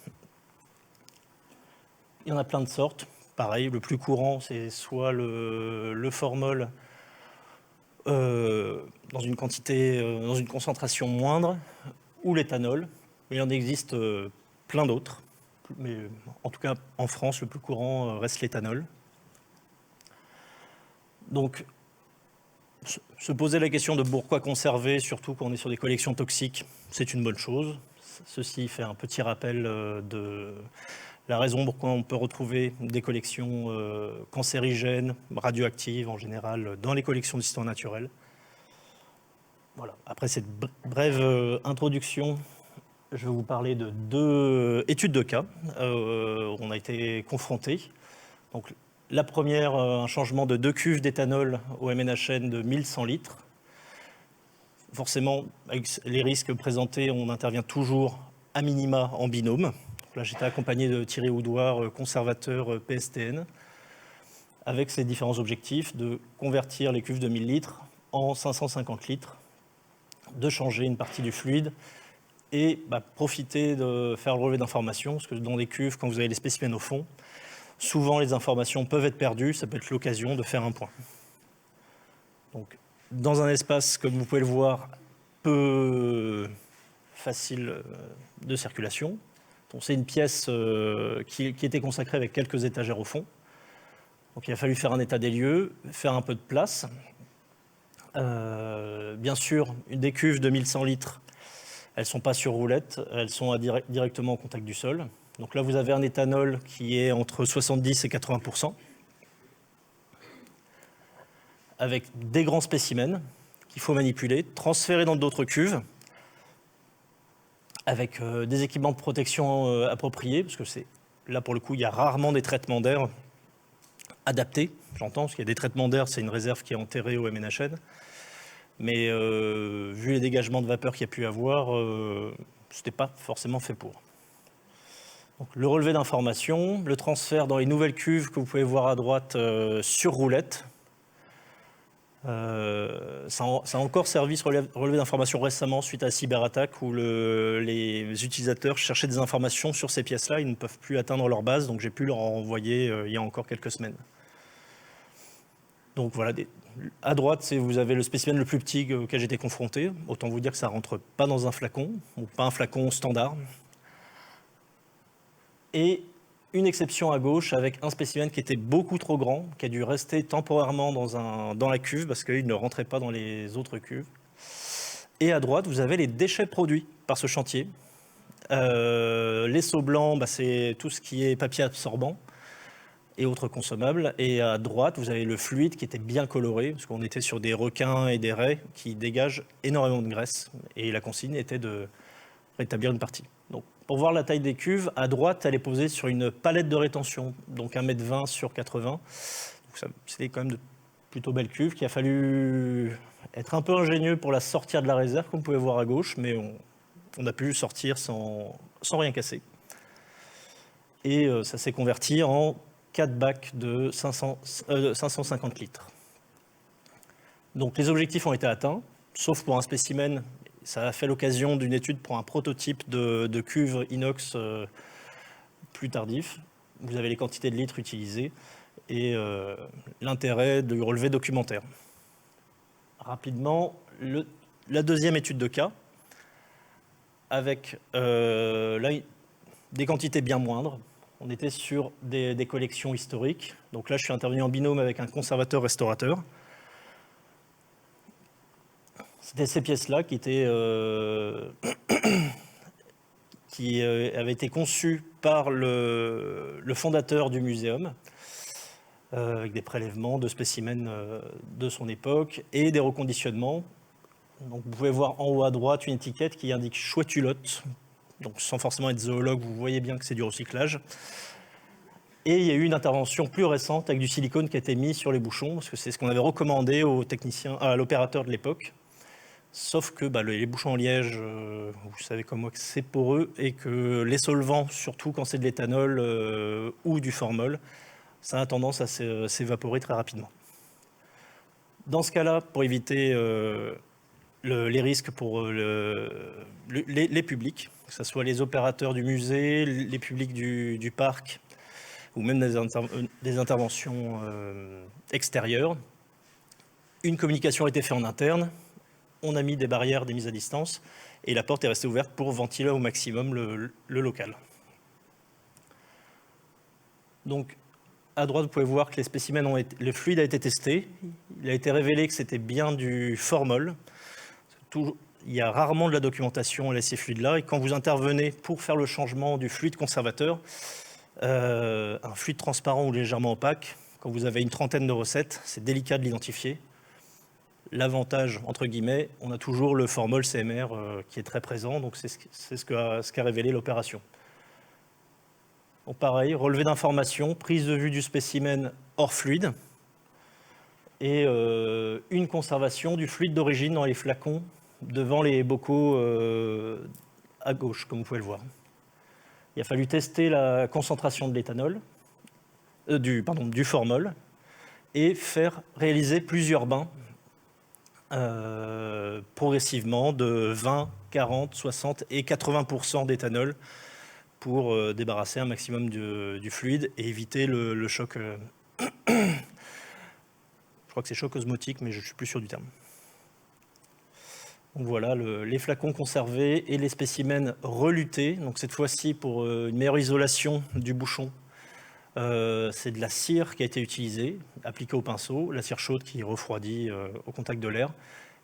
Speaker 5: Il y en a plein de sortes. Pareil, le plus courant, c'est soit le formol dans une quantité, dans une concentration moindre, ou l'éthanol. Mais il en existe plein d'autres. Mais en tout cas, en France, le plus courant reste l'éthanol. Donc, se poser la question de pourquoi conserver, surtout quand on est sur des collections toxiques, c'est une bonne chose. Ceci fait un petit rappel de la raison pourquoi on peut retrouver des collections cancérigènes, radioactives en général, dans les collections d'histoire naturelle. Voilà. Après cette brève introduction, je vais vous parler de deux études de cas où on a été confrontés. Donc, la première, un changement de 2 cuves d'éthanol au MNHN de 1100 litres. Forcément, avec les risques présentés, on intervient toujours à minima en binôme. Donc là, j'étais accompagné de Thierry Houdoir, conservateur PSTN, avec ces différents objectifs de convertir les cuves de 1000 litres en 550 litres, de changer une partie du fluide et profiter de faire le relevé d'informations, parce que dans des cuves, quand vous avez les spécimens au fond, souvent les informations peuvent être perdues, ça peut être l'occasion de faire un point. Donc, dans un espace, comme vous pouvez le voir, peu facile de circulation. Donc, c'est une pièce qui était consacrée avec quelques étagères au fond. Donc il a fallu faire un état des lieux, faire un peu de place. Bien sûr, des cuves de 1100 litres, elles ne sont pas sur roulette, elles sont directement au contact du sol. Donc là, vous avez un éthanol qui est entre 70 et 80%, avec des grands spécimens qu'il faut manipuler, transférer dans d'autres cuves, avec des équipements de protection appropriés, parce que là, pour le coup, il y a rarement des traitements d'air adaptés, j'entends, parce qu'il y a des traitements d'air, c'est une réserve qui est enterrée au MNHN, mais vu les dégagements de vapeur qu'il y a pu avoir, ce n'était pas forcément fait pour. Donc, le relevé d'informations, le transfert dans les nouvelles cuves que vous pouvez voir à droite sur roulette. Ça a encore servi ce relevé d'informations récemment suite à la cyberattaque où les utilisateurs cherchaient des informations sur ces pièces-là. Ils ne peuvent plus atteindre leur base, donc j'ai pu leur envoyer il y a encore quelques semaines. Donc voilà, à droite, vous avez le spécimen le plus petit auquel j'étais confronté. Autant vous dire que ça ne rentre pas dans un flacon, ou pas un flacon standard. Et une exception à gauche avec un spécimen qui était beaucoup trop grand, qui a dû rester temporairement dans la cuve parce qu'il ne rentrait pas dans les autres cuves. Et à droite, vous avez les déchets produits par ce chantier. Les seaux blancs, c'est tout ce qui est papier absorbant et autres consommables. Et à droite, vous avez le fluide qui était bien coloré, parce qu'on était sur des requins et des raies qui dégagent énormément de graisse. Et la consigne était de rétablir une partie. Donc, pour voir la taille des cuves, à droite, elle est posée sur une palette de rétention, donc 1,20 m sur 80. C'était quand même de plutôt belles cuves, qu'il a fallu être un peu ingénieux pour la sortir de la réserve, comme vous pouvez voir à gauche, mais on a pu sortir sans rien casser. Et ça s'est converti en 4 bacs de 550 litres. Donc les objectifs ont été atteints, sauf pour un spécimen. Ça a fait l'occasion d'une étude pour un prototype de cuve inox plus tardif. Vous avez les quantités de litres utilisées et l'intérêt du relevé documentaire. Rapidement, la deuxième étude de cas, avec là, des quantités bien moindres. On était sur des collections historiques. Donc là, je suis intervenu en binôme avec un conservateur-restaurateur. C'était ces pièces-là qui avaient été conçues par le fondateur du muséum, avec des prélèvements de spécimens de son époque et des reconditionnements. Donc, vous pouvez voir en haut à droite une étiquette qui indique chouette-ulotte. Donc, sans forcément être zoologue, vous voyez bien que c'est du recyclage. Et il y a eu une intervention plus récente avec du silicone qui a été mis sur les bouchons, parce que c'est ce qu'on avait recommandé aux techniciens, à l'opérateur de l'époque. Sauf que les bouchons en liège, vous savez comme moi que c'est poreux, et que les solvants, surtout quand c'est de l'éthanol ou du formol, ça a tendance à s'évaporer très rapidement. Dans ce cas-là, pour éviter les risques pour les publics, que ce soit les opérateurs du musée, les publics du parc, ou même des interventions extérieures, une communication a été faite en interne. On a mis des barrières, des mises à distance, et la porte est restée ouverte pour ventiler au maximum le local. Donc, à droite, vous pouvez voir que les spécimens le fluide a été testé. Il a été révélé que c'était bien du formol. Il y a rarement de la documentation à ces fluides-là, et quand vous intervenez pour faire le changement du fluide conservateur, un fluide transparent ou légèrement opaque, quand vous avez une trentaine de recettes, c'est délicat de l'identifier. L'avantage, entre guillemets, on a toujours le formol CMR qui est très présent, donc c'est ce qu'a révélé l'opération. Donc pareil, relevé d'informations, prise de vue du spécimen hors fluide, et une conservation du fluide d'origine dans les flacons devant les bocaux à gauche, comme vous pouvez le voir. Il a fallu tester la concentration de l'éthanol, du formol, et faire réaliser plusieurs bains progressivement de 20, 40, 60 et 80% d'éthanol pour débarrasser un maximum du fluide et éviter le choc. Je crois que c'est choc osmotique, mais je ne suis plus sûr du terme. Donc voilà, les flacons conservés et les spécimens relutés. Donc cette fois-ci, pour une meilleure isolation du bouchon, c'est de la cire qui a été utilisée, appliquée au pinceau, la cire chaude qui refroidit au contact de l'air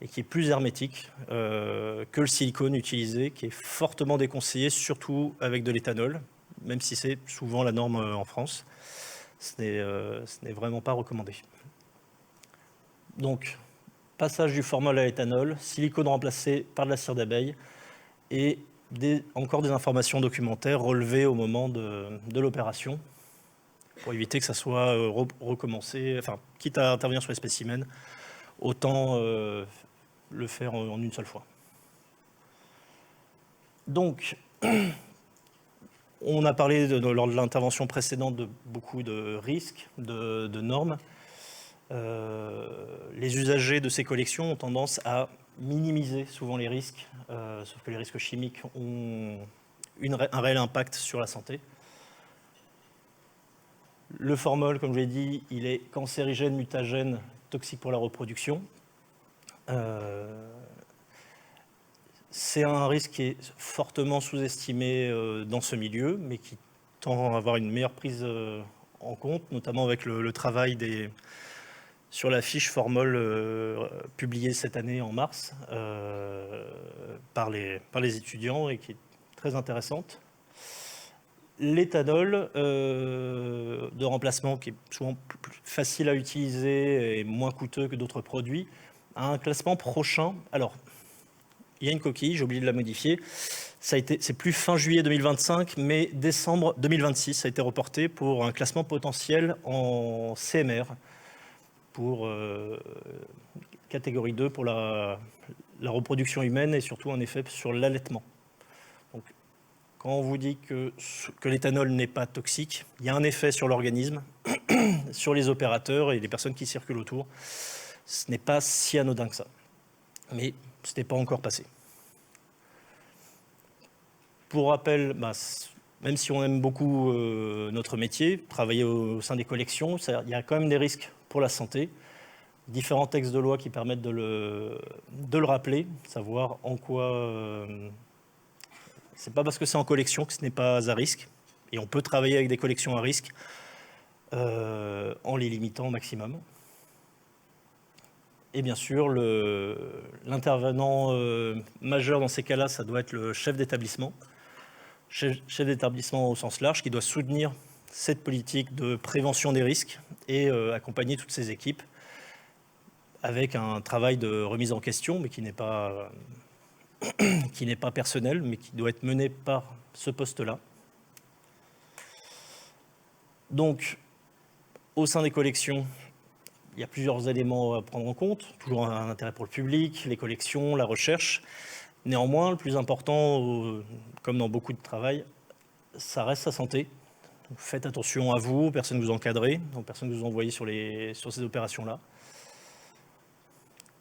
Speaker 5: et qui est plus hermétique que le silicone utilisé, qui est fortement déconseillé, surtout avec de l'éthanol, même si c'est souvent la norme en France. Ce n'est vraiment pas recommandé. Donc, passage du formol à l'éthanol, silicone remplacé par de la cire d'abeille et encore des informations documentaires relevées au moment de l'opération pour éviter que ça soit recommencé, enfin, quitte à intervenir sur les spécimens, autant le faire en une seule fois. Donc, on a parlé lors de l'intervention précédente de beaucoup de risques, de normes. Les usagers de ces collections ont tendance à minimiser souvent les risques, sauf que les risques chimiques ont un réel impact sur la santé. Le formol, comme je l'ai dit, il est cancérigène, mutagène, toxique pour la reproduction. C'est un risque qui est fortement sous-estimé dans ce milieu, mais qui tend à avoir une meilleure prise en compte, notamment avec le travail sur la fiche formol publiée cette année en mars par les étudiants et qui est très intéressante. L'éthanol de remplacement, qui est souvent plus facile à utiliser et moins coûteux que d'autres produits, a un classement prochain. Alors, il y a une coquille, j'ai oublié de la modifier. C'est plus fin juillet 2025, mais décembre 2026, ça a été reporté pour un classement potentiel en CMR, pour catégorie 2, pour la reproduction humaine et surtout un effet sur l'allaitement. Donc, quand on vous dit que l'éthanol n'est pas toxique, il y a un effet sur l'organisme, sur les opérateurs et les personnes qui circulent autour. Ce n'est pas si anodin que ça. Mais ce n'est pas encore passé. Pour rappel, même si on aime beaucoup notre métier, travailler au sein des collections, il y a quand même des risques pour la santé. Différents textes de loi qui permettent de le rappeler, savoir en quoi... c'est pas parce que c'est en collection que ce n'est pas à risque. Et on peut travailler avec des collections à risque en les limitant au maximum. Et bien sûr, l'intervenant majeur dans ces cas-là, ça doit être le chef d'établissement. Chef d'établissement au sens large, qui doit soutenir cette politique de prévention des risques et accompagner toutes ces équipes avec un travail de remise en question, mais qui n'est pas personnel, mais qui doit être mené par ce poste-là. Donc, au sein des collections, il y a plusieurs éléments à prendre en compte, toujours un intérêt pour le public, les collections, la recherche. Néanmoins, le plus important, comme dans beaucoup de travail, ça reste sa santé. Donc, faites attention à vous, aux personnes que vous encadrez, aux personnes que vous envoyez sur ces opérations-là.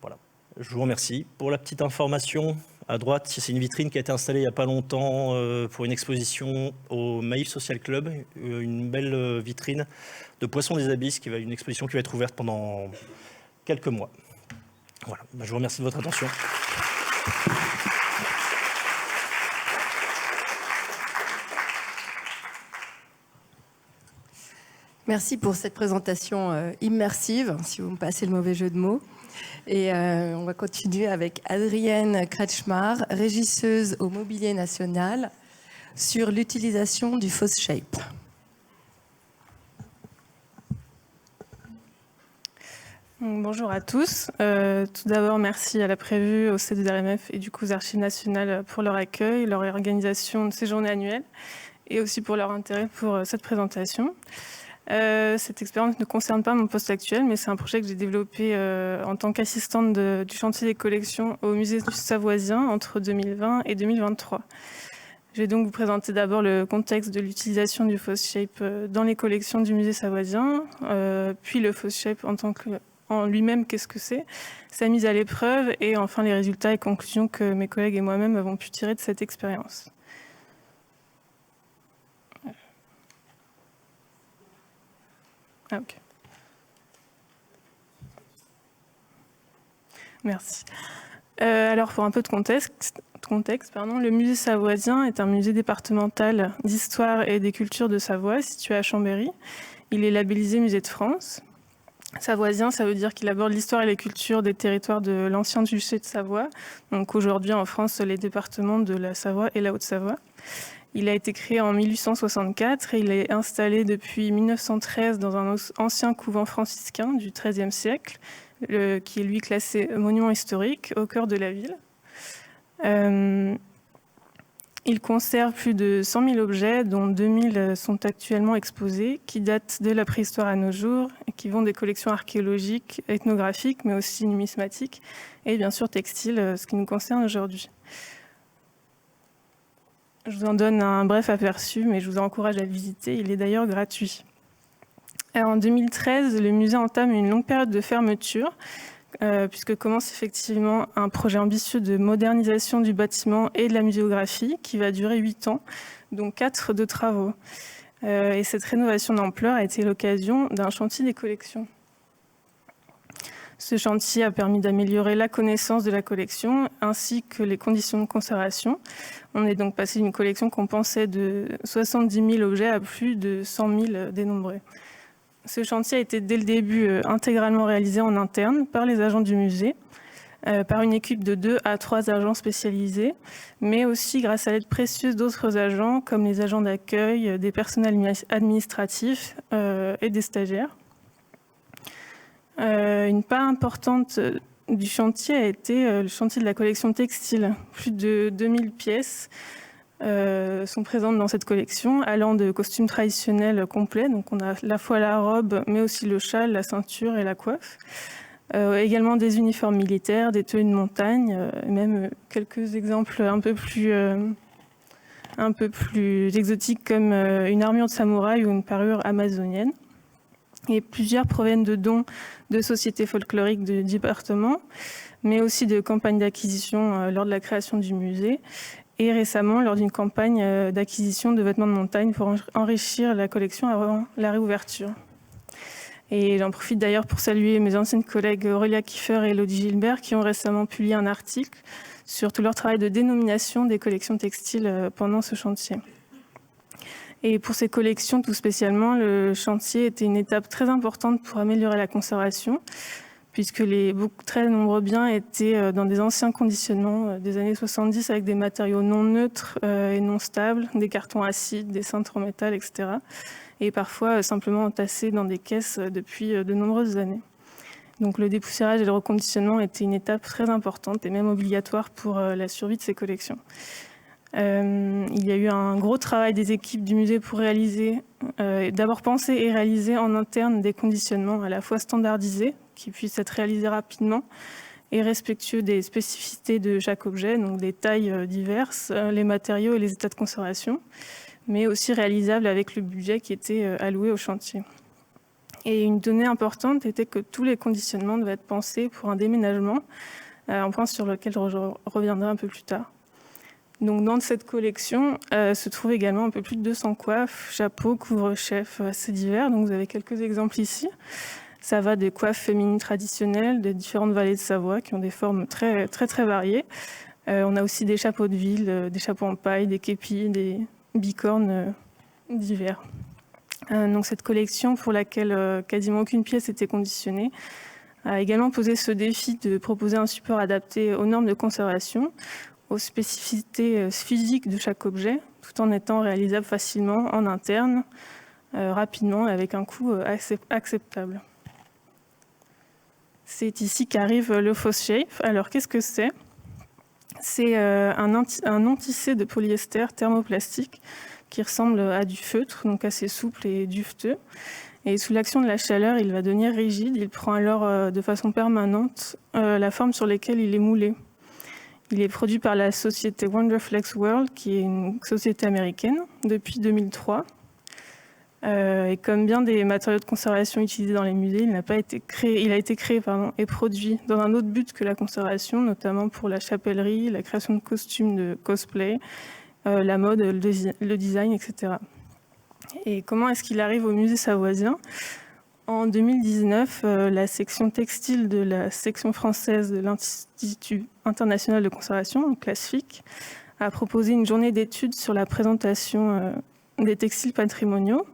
Speaker 5: Voilà, je vous remercie. Pour la petite information, à droite, c'est une vitrine qui a été installée il n'y a pas longtemps pour une exposition au Maïf Social Club, une belle vitrine de poissons des abysses, une exposition qui va être ouverte pendant quelques mois. Voilà, je vous remercie de votre attention.
Speaker 1: Merci pour cette présentation immersive, si vous me passez le mauvais jeu de mots. Et on va continuer avec Adrienne Kretschmar, régisseuse au Mobilier National, sur l'utilisation du Fosshape.
Speaker 6: Bonjour à tous. Tout d'abord, merci à la Prévue, au C2RMF et du coup aux Archives nationales pour leur accueil, leur organisation de ces journées annuelles et aussi pour leur intérêt pour cette présentation. Cette expérience ne concerne pas mon poste actuel, mais c'est un projet que j'ai développé en tant qu'assistante du chantier des collections au musée du Savoisien entre 2020 et 2023. Je vais donc vous présenter d'abord le contexte de l'utilisation du Fosshape dans les collections du musée savoisien, puis le Foshape en lui-même, qu'est-ce que c'est, sa mise à l'épreuve, et enfin les résultats et conclusions que mes collègues et moi-même avons pu tirer de cette expérience. Ah, ok. Merci. Alors, pour un peu de contexte, le musée savoisien est un musée départemental d'histoire et des cultures de Savoie, situé à Chambéry. Il est labellisé Musée de France. Savoisien, ça veut dire qu'il aborde l'histoire et les cultures des territoires de l'ancien duché de Savoie, donc aujourd'hui en France, les départements de la Savoie et la Haute-Savoie. Il a été créé en 1864 et il est installé depuis 1913 dans un ancien couvent franciscain du XIIIe siècle, qui est lui classé monument historique au cœur de la ville. Il conserve plus de 100 000 objets, dont 2000 sont actuellement exposés, qui datent de la préhistoire à nos jours, et qui vont des collections archéologiques, ethnographiques, mais aussi numismatiques, et bien sûr textiles, ce qui nous concerne aujourd'hui. Je vous en donne un bref aperçu, mais je vous encourage à le visiter, il est d'ailleurs gratuit. Alors, en 2013, le musée entame une longue période de fermeture, puisque commence effectivement un projet ambitieux de modernisation du bâtiment et de la muséographie qui va durer 8 ans, dont 4 de travaux. Et cette rénovation d'ampleur a été l'occasion d'un chantier des collections. Ce chantier a permis d'améliorer la connaissance de la collection ainsi que les conditions de conservation. On est donc passé d'une collection qu'on pensait de 70 000 objets à plus de 100 000 dénombrés. Ce chantier a été dès le début intégralement réalisé en interne par les agents du musée, par une équipe de 2 à 3 agents spécialisés, mais aussi grâce à l'aide précieuse d'autres agents comme les agents d'accueil, des personnels administratifs et des stagiaires. Une part importante du chantier a été le chantier de la collection textile. Plus de 2000 pièces sont présentes dans cette collection, allant de costumes traditionnels complets, donc on a à la fois la robe, mais aussi le châle, la ceinture et la coiffe. Également des uniformes militaires, des tenues de montagne, même quelques exemples un peu plus exotiques comme une armure de samouraï ou une parure amazonienne. Et plusieurs proviennent de dons de sociétés folkloriques du département, mais aussi de campagnes d'acquisition lors de la création du musée, et récemment lors d'une campagne d'acquisition de vêtements de montagne pour enrichir la collection avant la réouverture. Et j'en profite d'ailleurs pour saluer mes anciennes collègues Aurélia Kiefer et Elodie Gilbert qui ont récemment publié un article sur tout leur travail de dénomination des collections textiles pendant ce chantier. Et pour ces collections tout spécialement, le chantier était une étape très importante pour améliorer la conservation, puisque les très nombreux biens étaient dans des anciens conditionnements des années 70 avec des matériaux non neutres et non stables, des cartons acides, des cintres en métal, etc. Et parfois simplement entassés dans des caisses depuis de nombreuses années. Donc le dépoussiérage et le reconditionnement étaient une étape très importante et même obligatoire pour la survie de ces collections. Il y a eu un gros travail des équipes du musée pour réaliser, d'abord penser et réaliser en interne des conditionnements à la fois standardisés, qui puissent être réalisés rapidement, et respectueux des spécificités de chaque objet, donc des tailles diverses, les matériaux et les états de conservation, mais aussi réalisables avec le budget qui était alloué au chantier. Et une donnée importante était que tous les conditionnements devaient être pensés pour un déménagement, un point sur lequel je reviendrai un peu plus tard. Donc, dans cette collection se trouvent également un peu plus de 200 coiffes, chapeaux, couvre-chefs assez divers. Donc, vous avez quelques exemples ici. Ça va des coiffes féminines traditionnelles des différentes vallées de Savoie qui ont des formes très, très, très variées. On a aussi des chapeaux de ville, des chapeaux en paille, des képis, des bicornes divers. Donc, cette collection pour laquelle quasiment aucune pièce était conditionnée a également posé ce défi de proposer un support adapté aux normes de conservation, aux spécificités physiques de chaque objet, tout en étant réalisable facilement en interne, rapidement et avec un coût acceptable. C'est ici qu'arrive le Foshape. Alors, qu'est-ce que c'est ? C'est un non-tissé de polyester thermoplastique qui ressemble à du feutre, donc assez souple et duveteux. Et sous l'action de la chaleur, il va devenir rigide. Il prend alors de façon permanente la forme sur laquelle il est moulé. Il est produit par la société Wonderflex World, qui est une société américaine, depuis 2003. Et comme bien des matériaux de conservation utilisés dans les musées, il a été créé et produit dans un autre but que la conservation, notamment pour la chapellerie, la création de costumes de cosplay, la mode, le design, etc. Et comment est-ce qu'il arrive au musée savoisien ? En 2019, la section textile de la section française de l'Institut international de conservation, donc l'ASFIC, a proposé une journée d'études sur la présentation des textiles patrimoniaux,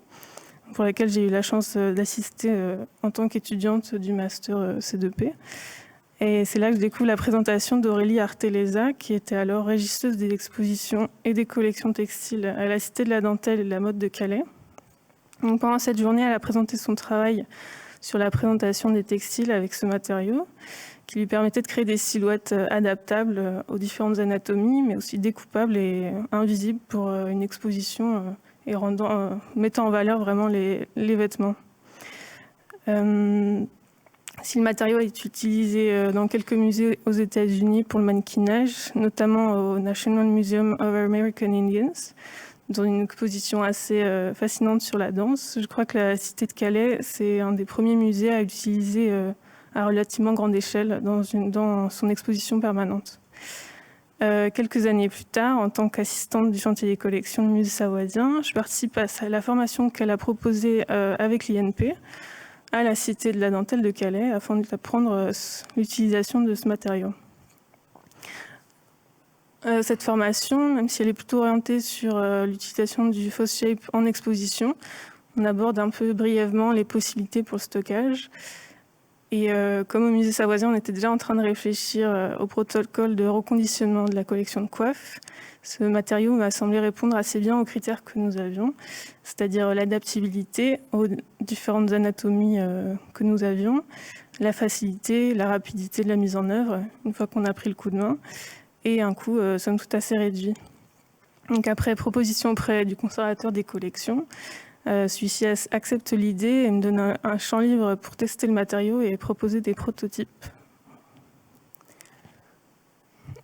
Speaker 6: pour laquelle j'ai eu la chance d'assister en tant qu'étudiante du master C2P. Et c'est là que je découvre la présentation d'Aurélie Arteleza, qui était alors régisseuse des expositions et des collections textiles à la Cité de la Dentelle et de la Mode de Calais. Donc, pendant cette journée, elle a présenté son travail sur la présentation des textiles avec ce matériau, qui lui permettait de créer des silhouettes adaptables aux différentes anatomies, mais aussi découpables et invisibles pour une exposition et mettant en valeur vraiment les vêtements. Si le matériau est utilisé dans quelques musées aux États-Unis pour le mannequinage, notamment au National Museum of American Indians, dans une exposition assez fascinante sur la danse. Je crois que la Cité de Calais, c'est un des premiers musées à utiliser à relativement grande échelle dans son exposition permanente. Quelques années plus tard, en tant qu'assistante du chantier des collections du musée savoisien, je participe à la formation qu'elle a proposée avec l'INP à la Cité de la Dentelle de Calais afin d'apprendre l'utilisation de ce matériau. Cette formation, même si elle est plutôt orientée sur l'utilisation du Fausse Shape en exposition, on aborde un peu brièvement les possibilités pour le stockage. Et comme au musée savoisien, on était déjà en train de réfléchir au protocole de reconditionnement de la collection de coiffes, ce matériau m'a semblé répondre assez bien aux critères que nous avions, c'est-à-dire l'adaptabilité aux différentes anatomies que nous avions, la facilité, la rapidité de la mise en œuvre, une fois qu'on a pris le coup de main, et un coût somme toute assez réduit. Donc après proposition auprès du conservateur des collections, celui-ci accepte l'idée et me donne un champ libre pour tester le matériau et proposer des prototypes.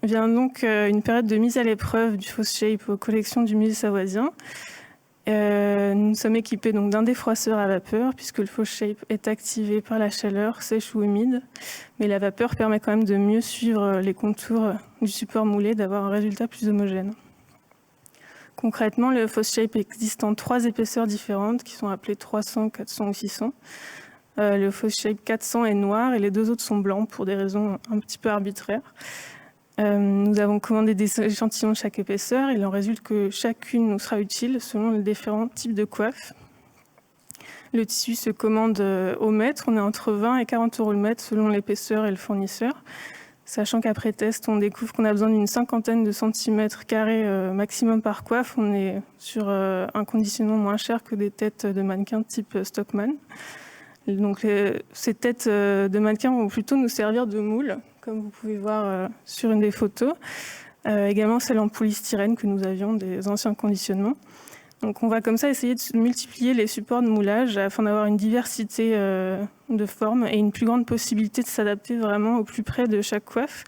Speaker 6: Vient donc une période de mise à l'épreuve du Fausse Shape aux collections du musée savoisien. Nous sommes équipés donc d'un défroisseur à vapeur, puisque le Fausse Shape est activé par la chaleur, sèche ou humide. Mais la vapeur permet quand même de mieux suivre les contours du support moulé, d'avoir un résultat plus homogène. Concrètement, le Fausse Shape existe en 3 épaisseurs différentes qui sont appelées 300, 400 ou 600. Le Fausse Shape 400 est noir et les 2 autres sont blancs pour des raisons un petit peu arbitraires. Nous avons commandé des échantillons de chaque épaisseur. Il en résulte que chacune nous sera utile selon les différents types de coiffes. Le tissu se commande au mètre. On est entre 20 et 40 € le mètre selon l'épaisseur et le fournisseur. Sachant qu'après test, on découvre qu'on a besoin d'une 50aine de centimètres carrés maximum par coiffe. On est sur un conditionnement moins cher que des têtes de mannequins type Stockman. Donc ces têtes de mannequins vont plutôt nous servir de moule, comme vous pouvez voir sur une des photos. Également celle en polystyrène que nous avions des anciens conditionnements. Donc on va comme ça essayer de multiplier les supports de moulage afin d'avoir une diversité de formes et une plus grande possibilité de s'adapter vraiment au plus près de chaque coiffe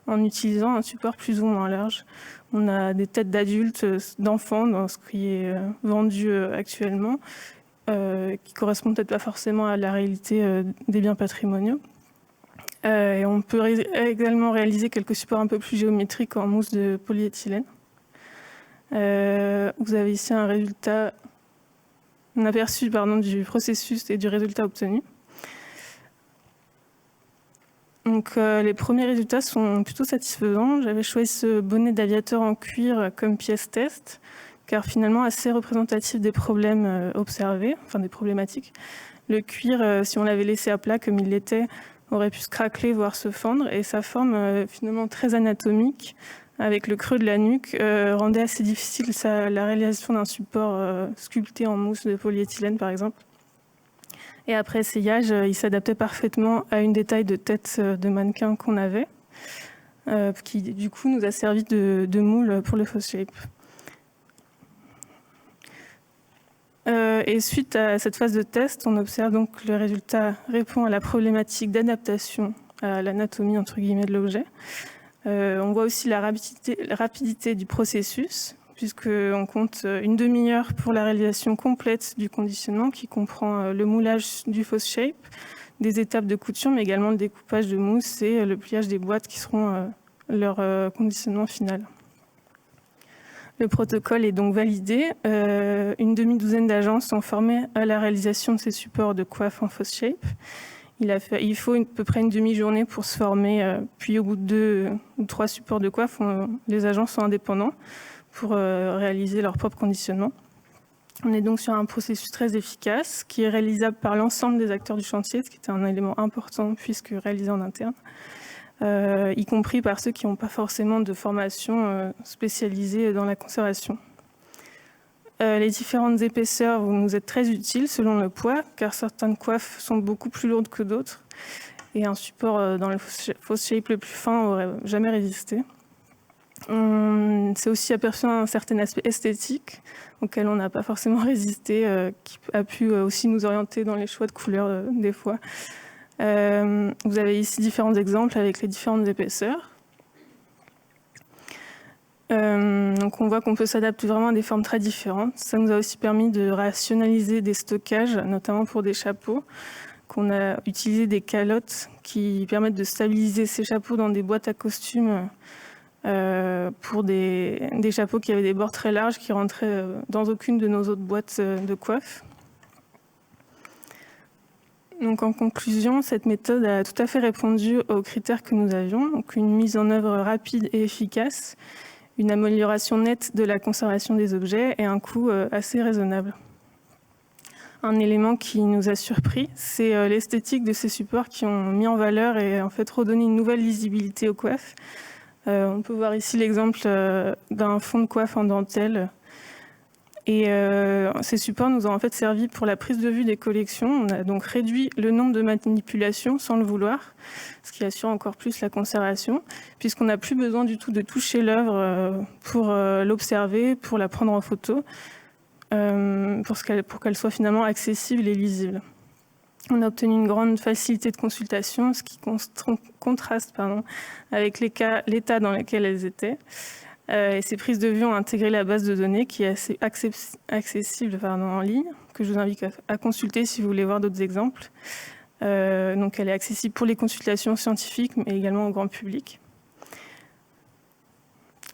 Speaker 6: en utilisant un support plus ou moins large. On a des têtes d'adultes, d'enfants dans ce qui est vendu actuellement, qui correspondent peut-être pas forcément à la réalité des biens patrimoniaux. Et on peut également réaliser quelques supports un peu plus géométriques en mousse de polyéthylène. Vous avez ici un aperçu du processus et du résultat obtenu. Donc, les premiers résultats sont plutôt satisfaisants. J'avais choisi ce bonnet d'aviateur en cuir comme pièce test, car finalement assez représentatif des problèmes observés, enfin des problématiques. Le cuir, si on l'avait laissé à plat comme il l'était, aurait pu se craqueler, voire se fendre, et sa forme finalement très anatomique, avec le creux de la nuque, rendait assez difficile la réalisation d'un support sculpté en mousse de polyéthylène, par exemple. Et après essayage, il s'adaptait parfaitement à une des tailles de tête de mannequin qu'on avait, qui du coup nous a servi de moule pour le Fausse Shape. Et suite à cette phase de test, on observe donc que le résultat répond à la problématique d'adaptation à l'anatomie entre guillemets de l'objet. On voit aussi la rapidité du processus, puisqu'on compte une demi-heure pour la réalisation complète du conditionnement qui comprend le moulage du fausse shape, des étapes de couture, mais également le découpage de mousse et le pliage des boîtes qui seront leur conditionnement final. Le protocole est donc validé. Une demi-douzaine d'agences sont formées à la réalisation de ces supports de coiffe en fausse shape. Il faut à peu près une demi-journée pour se former, puis au bout de 2 ou 3 supports de coiffe, les agents sont indépendants pour réaliser leur propre conditionnement. On est donc sur un processus très efficace qui est réalisable par l'ensemble des acteurs du chantier, ce qui était un élément important puisque réalisé en interne, y compris par ceux qui n'ont pas forcément de formation spécialisée dans la conservation. Les différentes épaisseurs vont nous être très utiles selon le poids, car certaines coiffes sont beaucoup plus lourdes que d'autres, et un support dans le fausse shape le plus fin n'aurait jamais résisté. On s'est aussi aperçu un certain aspect esthétique auquel on n'a pas forcément résisté, qui a pu aussi nous orienter dans les choix de couleurs des fois. Vous avez ici différents exemples avec les différentes épaisseurs. Donc on voit qu'on peut s'adapter vraiment à des formes très différentes. Ça nous a aussi permis de rationaliser des stockages, notamment pour des chapeaux, qu'on a utilisé des calottes qui permettent de stabiliser ces chapeaux dans des boîtes à costumes pour des chapeaux qui avaient des bords très larges qui rentraient dans aucune de nos autres boîtes de coiffe. Donc en conclusion, cette méthode a tout à fait répondu aux critères que nous avions, donc une mise en œuvre rapide et efficace, une amélioration nette de la conservation des objets et un coût assez raisonnable. Un élément qui nous a surpris, c'est l'esthétique de ces supports qui ont mis en valeur et en fait redonné une nouvelle lisibilité aux coiffes. On peut voir ici l'exemple d'un fond de coiffe en dentelle. Et ces supports nous ont en fait servi pour la prise de vue des collections. On a donc réduit le nombre de manipulations sans le vouloir, ce qui assure encore plus la conservation, puisqu'on n'a plus besoin du tout de toucher l'œuvre pour l'observer, pour la prendre en photo, pour qu'elle soit finalement accessible et lisible. On a obtenu une grande facilité de consultation, ce qui contraste avec l'état dans lequel elles étaient. Et ces prises de vue ont intégré la base de données qui est assez accessible en ligne, que je vous invite à consulter si vous voulez voir d'autres exemples. Donc elle est accessible pour les consultations scientifiques, mais également au grand public.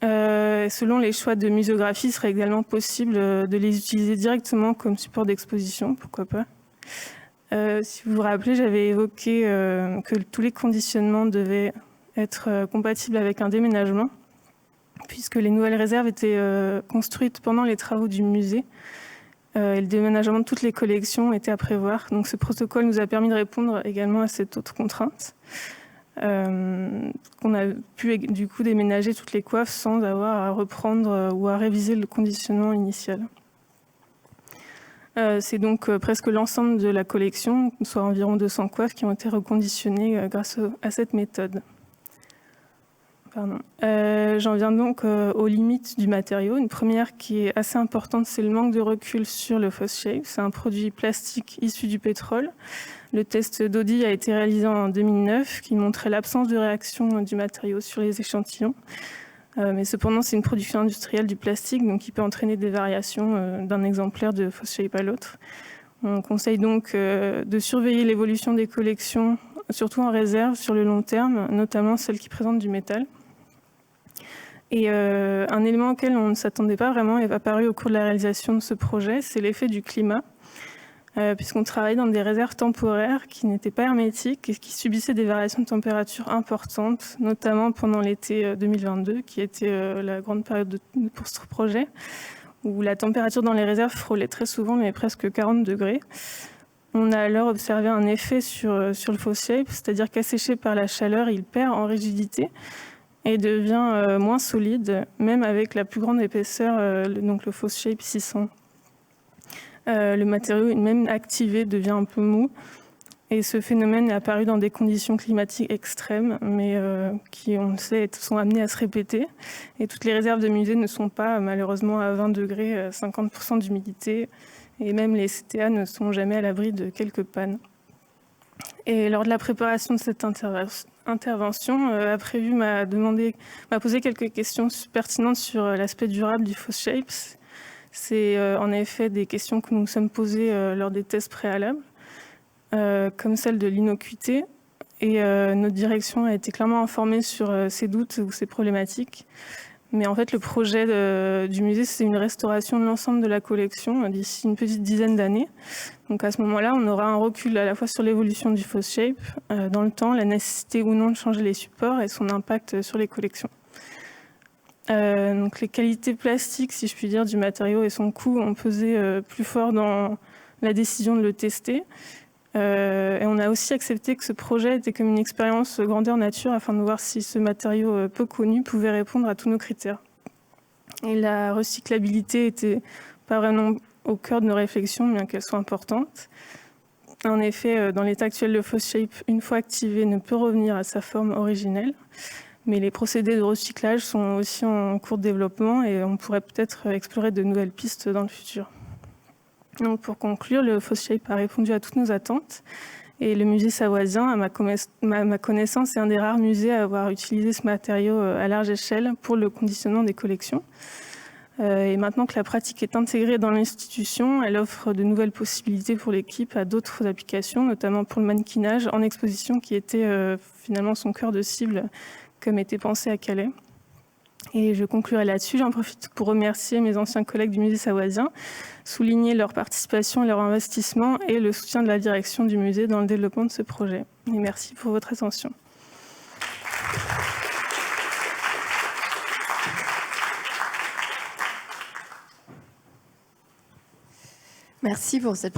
Speaker 6: Selon les choix de muséographie, il serait également possible de les utiliser directement comme support d'exposition, pourquoi pas. Si vous vous rappelez, j'avais évoqué que tous les conditionnements devaient être compatibles avec un déménagement, puisque les nouvelles réserves étaient construites pendant les travaux du musée. Et le déménagement de toutes les collections était à prévoir. Donc ce protocole nous a permis de répondre également à cette autre contrainte. On a pu du coup déménager toutes les coiffes sans avoir à reprendre ou à réviser le conditionnement initial. C'est donc presque l'ensemble de la collection, soit environ 200 coiffes, qui ont été reconditionnées grâce à cette méthode. J'en viens donc aux limites du matériau. Une première qui est assez importante, c'est le manque de recul sur le fausse shape. C'est un produit plastique issu du pétrole. Le test d'Audi a été réalisé en 2009, qui montrait l'absence de réaction du matériau sur les échantillons. Mais cependant, c'est une production industrielle du plastique, donc qui peut entraîner des variations d'un exemplaire de fausse shape à l'autre. On conseille donc de surveiller l'évolution des collections, surtout en réserve sur le long terme, notamment celles qui présentent du métal. Et un élément auquel on ne s'attendait pas vraiment est apparu au cours de la réalisation de ce projet, c'est l'effet du climat, puisqu'on travaille dans des réserves temporaires qui n'étaient pas hermétiques et qui subissaient des variations de température importantes, notamment pendant l'été 2022, qui était la grande période pour ce projet, où la température dans les réserves frôlait très souvent, mais presque 40 degrés. On a alors observé un effet sur le fausse shape, c'est-à-dire qu'asséché par la chaleur, il perd en rigidité et devient moins solide, même avec la plus grande épaisseur, donc le fausse shape 600. Le matériau, même activé, devient un peu mou. Et ce phénomène est apparu dans des conditions climatiques extrêmes, mais qui, on le sait, sont amenées à se répéter. Et toutes les réserves de musées ne sont pas, malheureusement, à 20 degrés, 50% d'humidité. Et même les CTA ne sont jamais à l'abri de quelques pannes. Et lors de la préparation de cette intervention m'a posé quelques questions pertinentes sur l'aspect durable du Phoshapes. C'est en effet des questions que nous nous sommes posées lors des tests préalables, comme celle de l'innocuité. Et notre direction a été clairement informée sur ces doutes ou ces problématiques. Mais en fait, le projet du musée, c'est une restauration de l'ensemble de la collection d'ici une petite dizaine d'années. Donc à ce moment-là, on aura un recul à la fois sur l'évolution du Phoshape dans le temps, la nécessité ou non de changer les supports et son impact sur les collections. Donc les qualités plastiques, si je puis dire, du matériau et son coût ont pesé plus fort dans la décision de le tester. Et on a aussi accepté que ce projet était comme une expérience grandeur nature afin de voir si ce matériau peu connu pouvait répondre à tous nos critères. Et la recyclabilité était pas vraiment au cœur de nos réflexions, bien qu'elle soit importante. En effet, dans l'état actuel, le Phoshape, une fois activé, ne peut revenir à sa forme originelle. Mais les procédés de recyclage sont aussi en cours de développement et on pourrait peut-être explorer de nouvelles pistes dans le futur. Donc pour conclure, le Phoshape a répondu à toutes nos attentes et le musée savoisien, à ma connaissance, est un des rares musées à avoir utilisé ce matériau à large échelle pour le conditionnement des collections. Et maintenant que la pratique est intégrée dans l'institution, elle offre de nouvelles possibilités pour l'équipe à d'autres applications, notamment pour le mannequinage en exposition qui était finalement son cœur de cible comme était pensé à Calais. Et je conclurai là-dessus. J'en profite pour remercier mes anciens collègues du musée savoisien, souligner leur participation, leur investissement et le soutien de la direction du musée dans le développement de ce projet. Et merci pour votre attention.
Speaker 1: Merci pour cette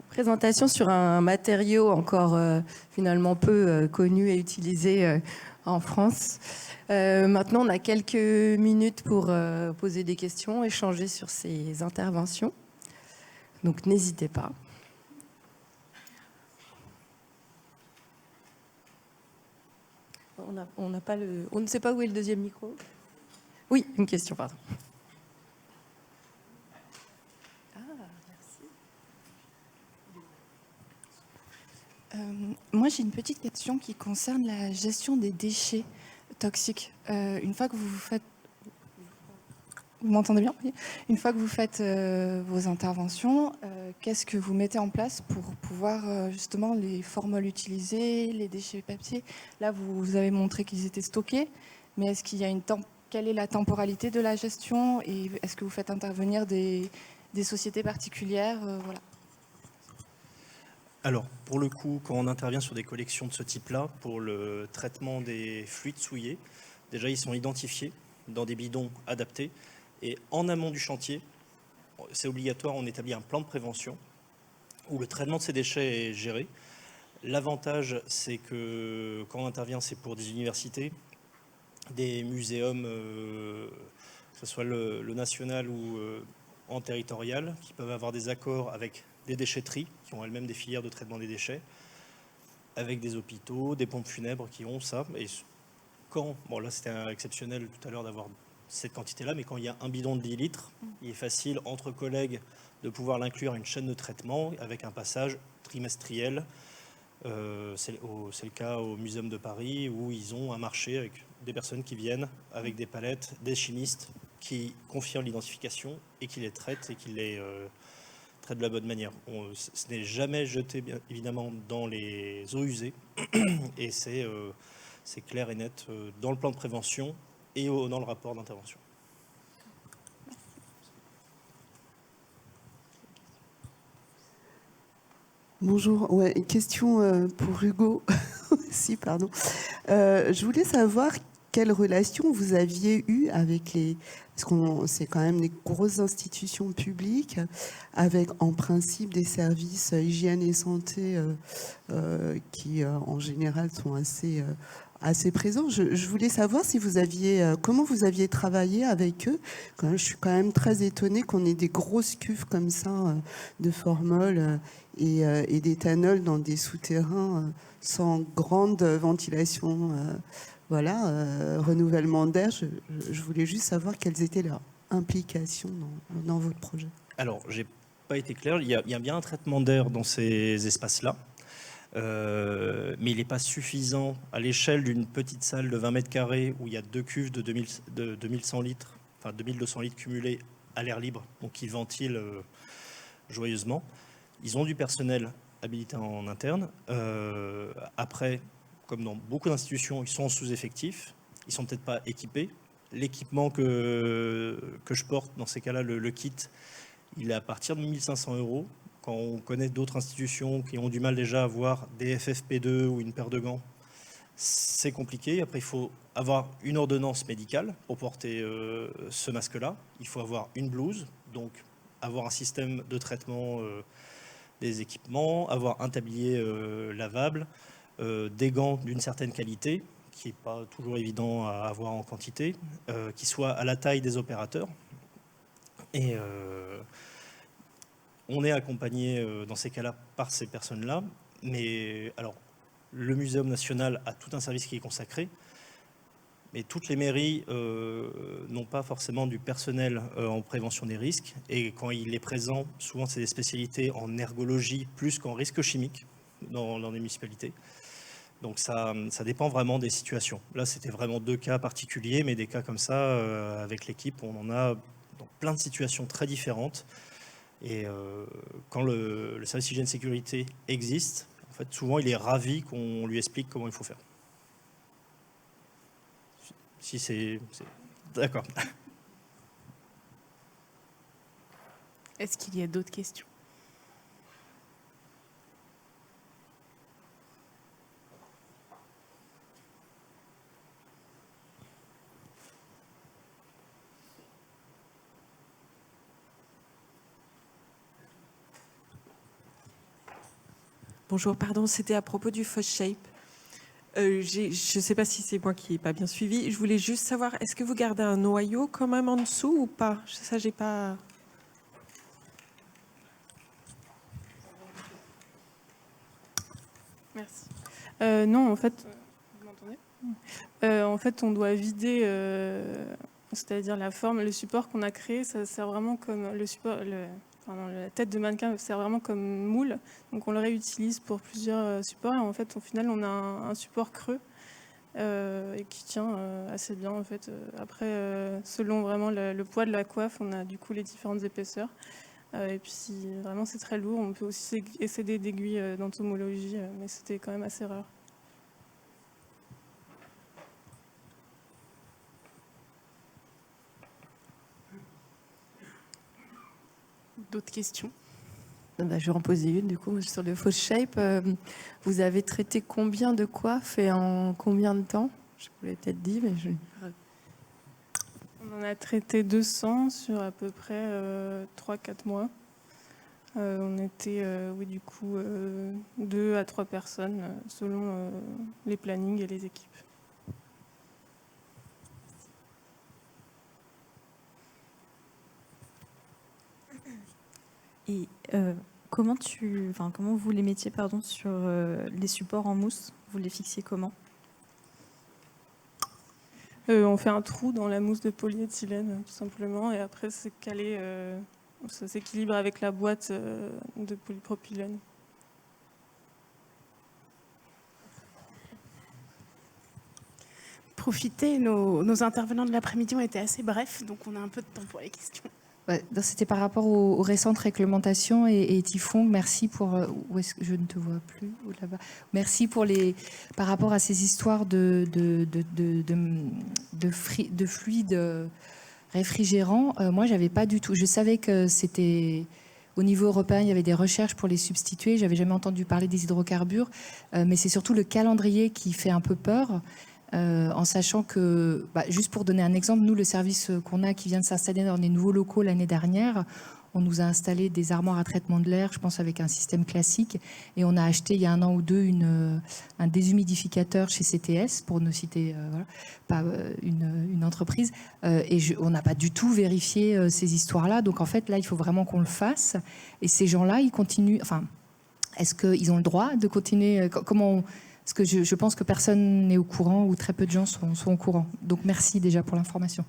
Speaker 1: présentation sur un matériau encore finalement peu connu et utilisé en France. Maintenant, on a quelques minutes pour poser des questions, échanger sur ces interventions. Donc, n'hésitez pas. On ne sait pas où est le deuxième micro. Oui, une question, pardon.
Speaker 7: Moi, j'ai une petite question qui concerne la gestion des déchets toxiques. Une fois que vous faites... Vous m'entendez bien? Une fois que vous faites vos interventions, qu'est-ce que vous mettez en place pour pouvoir justement les formules utilisées, les déchets papier? Là, vous avez montré qu'ils étaient stockés, mais est-ce qu'il y a quelle est la temporalité de la gestion et est-ce que vous faites intervenir des sociétés particulières voilà.
Speaker 5: Alors, pour le coup, quand on intervient sur des collections de ce type-là, pour le traitement des fluides souillés, déjà, ils sont identifiés dans des bidons adaptés. Et en amont du chantier, c'est obligatoire, on établit un plan de prévention où le traitement de ces déchets est géré. L'avantage, c'est que quand on intervient, c'est pour des universités, des muséums, que ce soit le national ou en territorial, qui peuvent avoir des accords avec des déchetteries, qui ont elles-mêmes des filières de traitement des déchets, avec des hôpitaux, des pompes funèbres qui ont ça. Et quand, bon là c'était exceptionnel tout à l'heure d'avoir cette quantité-là, mais quand il y a un bidon de 10 litres, il est facile entre collègues de pouvoir l'inclure à une chaîne de traitement avec un passage trimestriel. C'est le cas au Muséum de Paris où ils ont un marché avec des personnes qui viennent avec des palettes, des chimistes qui confirment l'identification et qui les traitent et qui les traitent de la bonne manière. Ce n'est jamais jeté, bien évidemment, dans les eaux usées et c'est clair et net dans le plan de prévention et dans le rapport d'intervention.
Speaker 4: Bonjour, ouais, une question pour Hugo aussi, pardon. Je voulais savoir quelle relation vous aviez eue avec les... Parce que c'est quand même des grosses institutions publiques, avec en principe des services hygiène et santé qui en général sont assez présents. Je voulais savoir si vous aviez, comment vous aviez travaillé avec eux. Je suis quand même très étonnée qu'on ait des grosses cuves comme ça de formol et d'éthanol dans des souterrains sans grande ventilation. Renouvellement d'air. Je voulais juste savoir quelles étaient leurs implications dans votre projet.
Speaker 5: Alors, j'ai pas été clair. Il y a bien un traitement d'air dans ces espaces-là. mais il n'est pas suffisant à l'échelle d'une petite salle de 20 mètres carrés où il y a 2 cuves de 2100 litres, enfin 2200 litres cumulés à l'air libre, donc qui ventilent joyeusement. Ils ont du personnel habilité en interne. Après, comme dans beaucoup d'institutions, ils sont en sous-effectif. Ils ne sont peut-être pas équipés. L'équipement que je porte, dans ces cas-là, le kit, il est à partir de 1 500 €. Quand on connaît d'autres institutions qui ont du mal déjà à avoir des FFP2 ou une paire de gants, c'est compliqué. Après, il faut avoir une ordonnance médicale pour porter ce masque-là. Il faut avoir une blouse, donc avoir un système de traitement des équipements, avoir un tablier lavable, des gants d'une certaine qualité, qui n'est pas toujours évident à avoir en quantité, qui soit à la taille des opérateurs. Et on est accompagné dans ces cas-là par ces personnes-là. Mais alors, le Muséum national a tout un service qui est consacré, mais toutes les mairies n'ont pas forcément du personnel en prévention des risques. Et quand il est présent, souvent c'est des spécialités en ergologie plus qu'en risque chimique dans les municipalités. Donc ça dépend vraiment des situations. Là, c'était vraiment 2 cas particuliers, mais des cas comme ça, avec l'équipe, on en a dans plein de situations très différentes. Et quand le service hygiène sécurité existe, en fait, souvent, il est ravi qu'on lui explique comment il faut faire. Si c'est... D'accord.
Speaker 8: Est-ce qu'il y a d'autres questions ?
Speaker 9: Bonjour, pardon, c'était à propos du FOSSHAPE. Je ne sais pas si c'est moi qui n'ai pas bien suivi. Je voulais juste savoir, est-ce que vous gardez un noyau quand même en dessous ou pas? Ça, j'ai pas...
Speaker 6: Merci. Non, en fait, vous m'entendez ? En fait, on doit vider, c'est-à-dire la forme, le support qu'on a créé, ça sert vraiment comme le support... la tête de mannequin sert vraiment comme moule, donc on le réutilise pour plusieurs supports. Et en fait, au final, on a un support creux et qui tient assez bien. En fait, après, selon vraiment le poids de la coiffe, on a du coup les différentes épaisseurs. Et puis, si vraiment c'est très lourd, on peut aussi excéder d'aiguilles d'entomologie, mais c'était quand même assez rare.
Speaker 8: D'autres questions ?
Speaker 1: Je vais en poser une, du coup, sur le FOSSHAPE. Vous avez traité combien de coiffes et en combien de temps? Je vous l'ai peut-être dit, mais je...
Speaker 6: On en a traité 200 sur à peu près 3-4 mois. On était, oui, du coup, 2 à 3 personnes selon les plannings et les équipes.
Speaker 10: Et comment vous les mettiez sur les supports en mousse? Vous les fixiez comment?
Speaker 6: On fait un trou dans la mousse de polyéthylène, tout simplement, et après c'est calé, ça s'équilibre avec la boîte de polypropylène.
Speaker 8: Profitez, nos intervenants de l'après-midi ont été assez brefs, donc on a un peu de temps pour les questions.
Speaker 11: Ouais, c'était par rapport aux récentes réglementations et Typhon, merci pour... où est-ce que je ne te vois plus là-bas. Merci pour par rapport à ces histoires de fluides réfrigérants. Moi, j'avais pas du tout... Je savais que c'était... Au niveau européen, il y avait des recherches pour les substituer. J'avais jamais entendu parler des hydrocarbures. Mais c'est surtout le calendrier qui fait un peu peur. En sachant que, juste pour donner un exemple, nous, le service qu'on a qui vient de s'installer dans des nouveaux locaux l'année dernière, on nous a installé des armoires à traitement de l'air, je pense avec un système classique, et on a acheté il y a 1 an ou 2 un déshumidificateur chez CTS, pour ne citer pas une entreprise, et on n'a pas du tout vérifié ces histoires-là. Donc en fait, là, il faut vraiment qu'on le fasse. Et ces gens-là, ils continuent... Enfin, est-ce qu'ils ont le droit de continuer? Parce que je pense que personne n'est au courant ou très peu de gens sont au courant. Donc merci déjà pour l'information.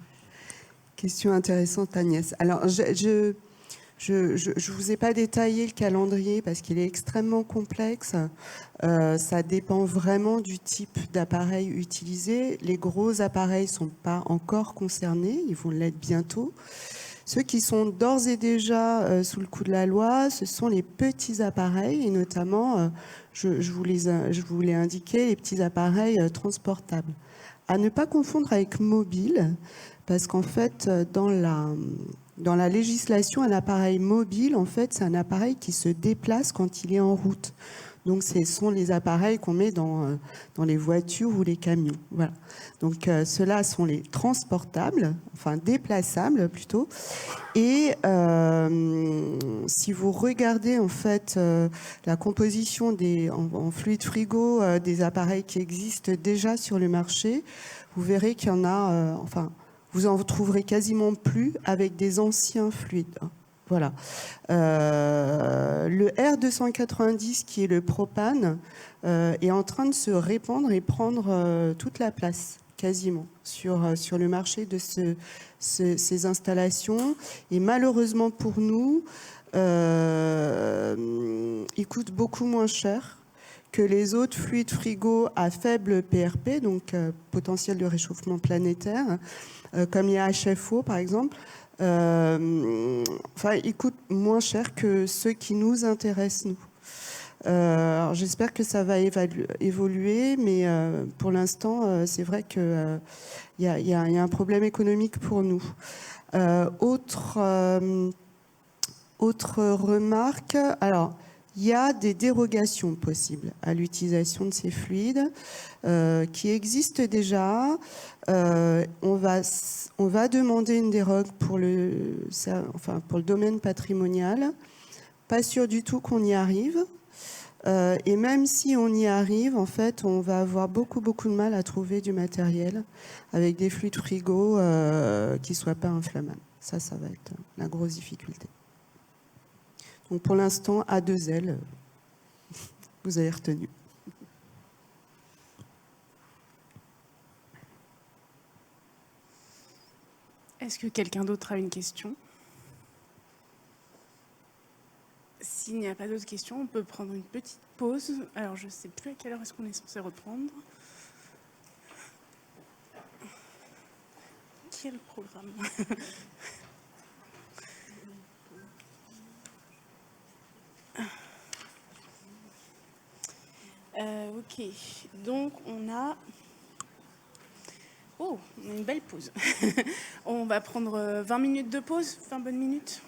Speaker 4: Question intéressante, Agnès. Alors je Je vous ai pas détaillé le calendrier parce qu'il est extrêmement complexe. Ça dépend vraiment du type d'appareil utilisé. Les gros appareils sont pas encore concernés, ils vont l'être bientôt. Ceux qui sont d'ores et déjà sous le coup de la loi, ce sont les petits appareils, et notamment, je vous l'ai indiqué, les petits appareils transportables. À ne pas confondre avec mobile, parce qu'en fait, dans la législation, un appareil mobile, en fait, c'est un appareil qui se déplace quand il est en route. Donc, ce sont les appareils qu'on met dans les voitures ou les camions. Voilà. Donc, ceux-là sont les transportables, enfin déplaçables plutôt. Et si vous regardez en fait la composition en fluide frigo des appareils qui existent déjà sur le marché, vous verrez qu'il y en a, vous en trouverez quasiment plus avec des anciens fluides. Voilà. Le R290, qui est le propane, est en train de se répandre et prendre toute la place, quasiment, sur le marché de ces installations. Et malheureusement pour nous, il coûte beaucoup moins cher que les autres fluides frigo à faible PRP, donc potentiel de réchauffement planétaire, comme les HFO par exemple. Ils coûtent moins cher que ceux qui nous intéressent, nous. Alors j'espère que ça va évoluer, mais pour l'instant, c'est vrai qu'il y a un problème économique pour nous. Autre remarque, alors il y a des dérogations possibles à l'utilisation de ces fluides qui existent déjà. On va demander une dérogue pour le domaine patrimonial. Pas sûr du tout qu'on y arrive. Et même si on y arrive, en fait, on va avoir beaucoup de mal à trouver du matériel avec des fluides frigo qui ne soient pas inflammables. Ça va être la grosse difficulté. Donc pour l'instant, A2L, vous avez retenu.
Speaker 8: Est-ce que quelqu'un d'autre a une question? S'il n'y a pas d'autres questions, on peut prendre une petite pause. Alors, je ne sais plus à quelle heure est-ce qu'on est censé reprendre. Quel programme? Ok, donc on a une belle pause. On va prendre 20 minutes de pause, 20 bonnes minutes.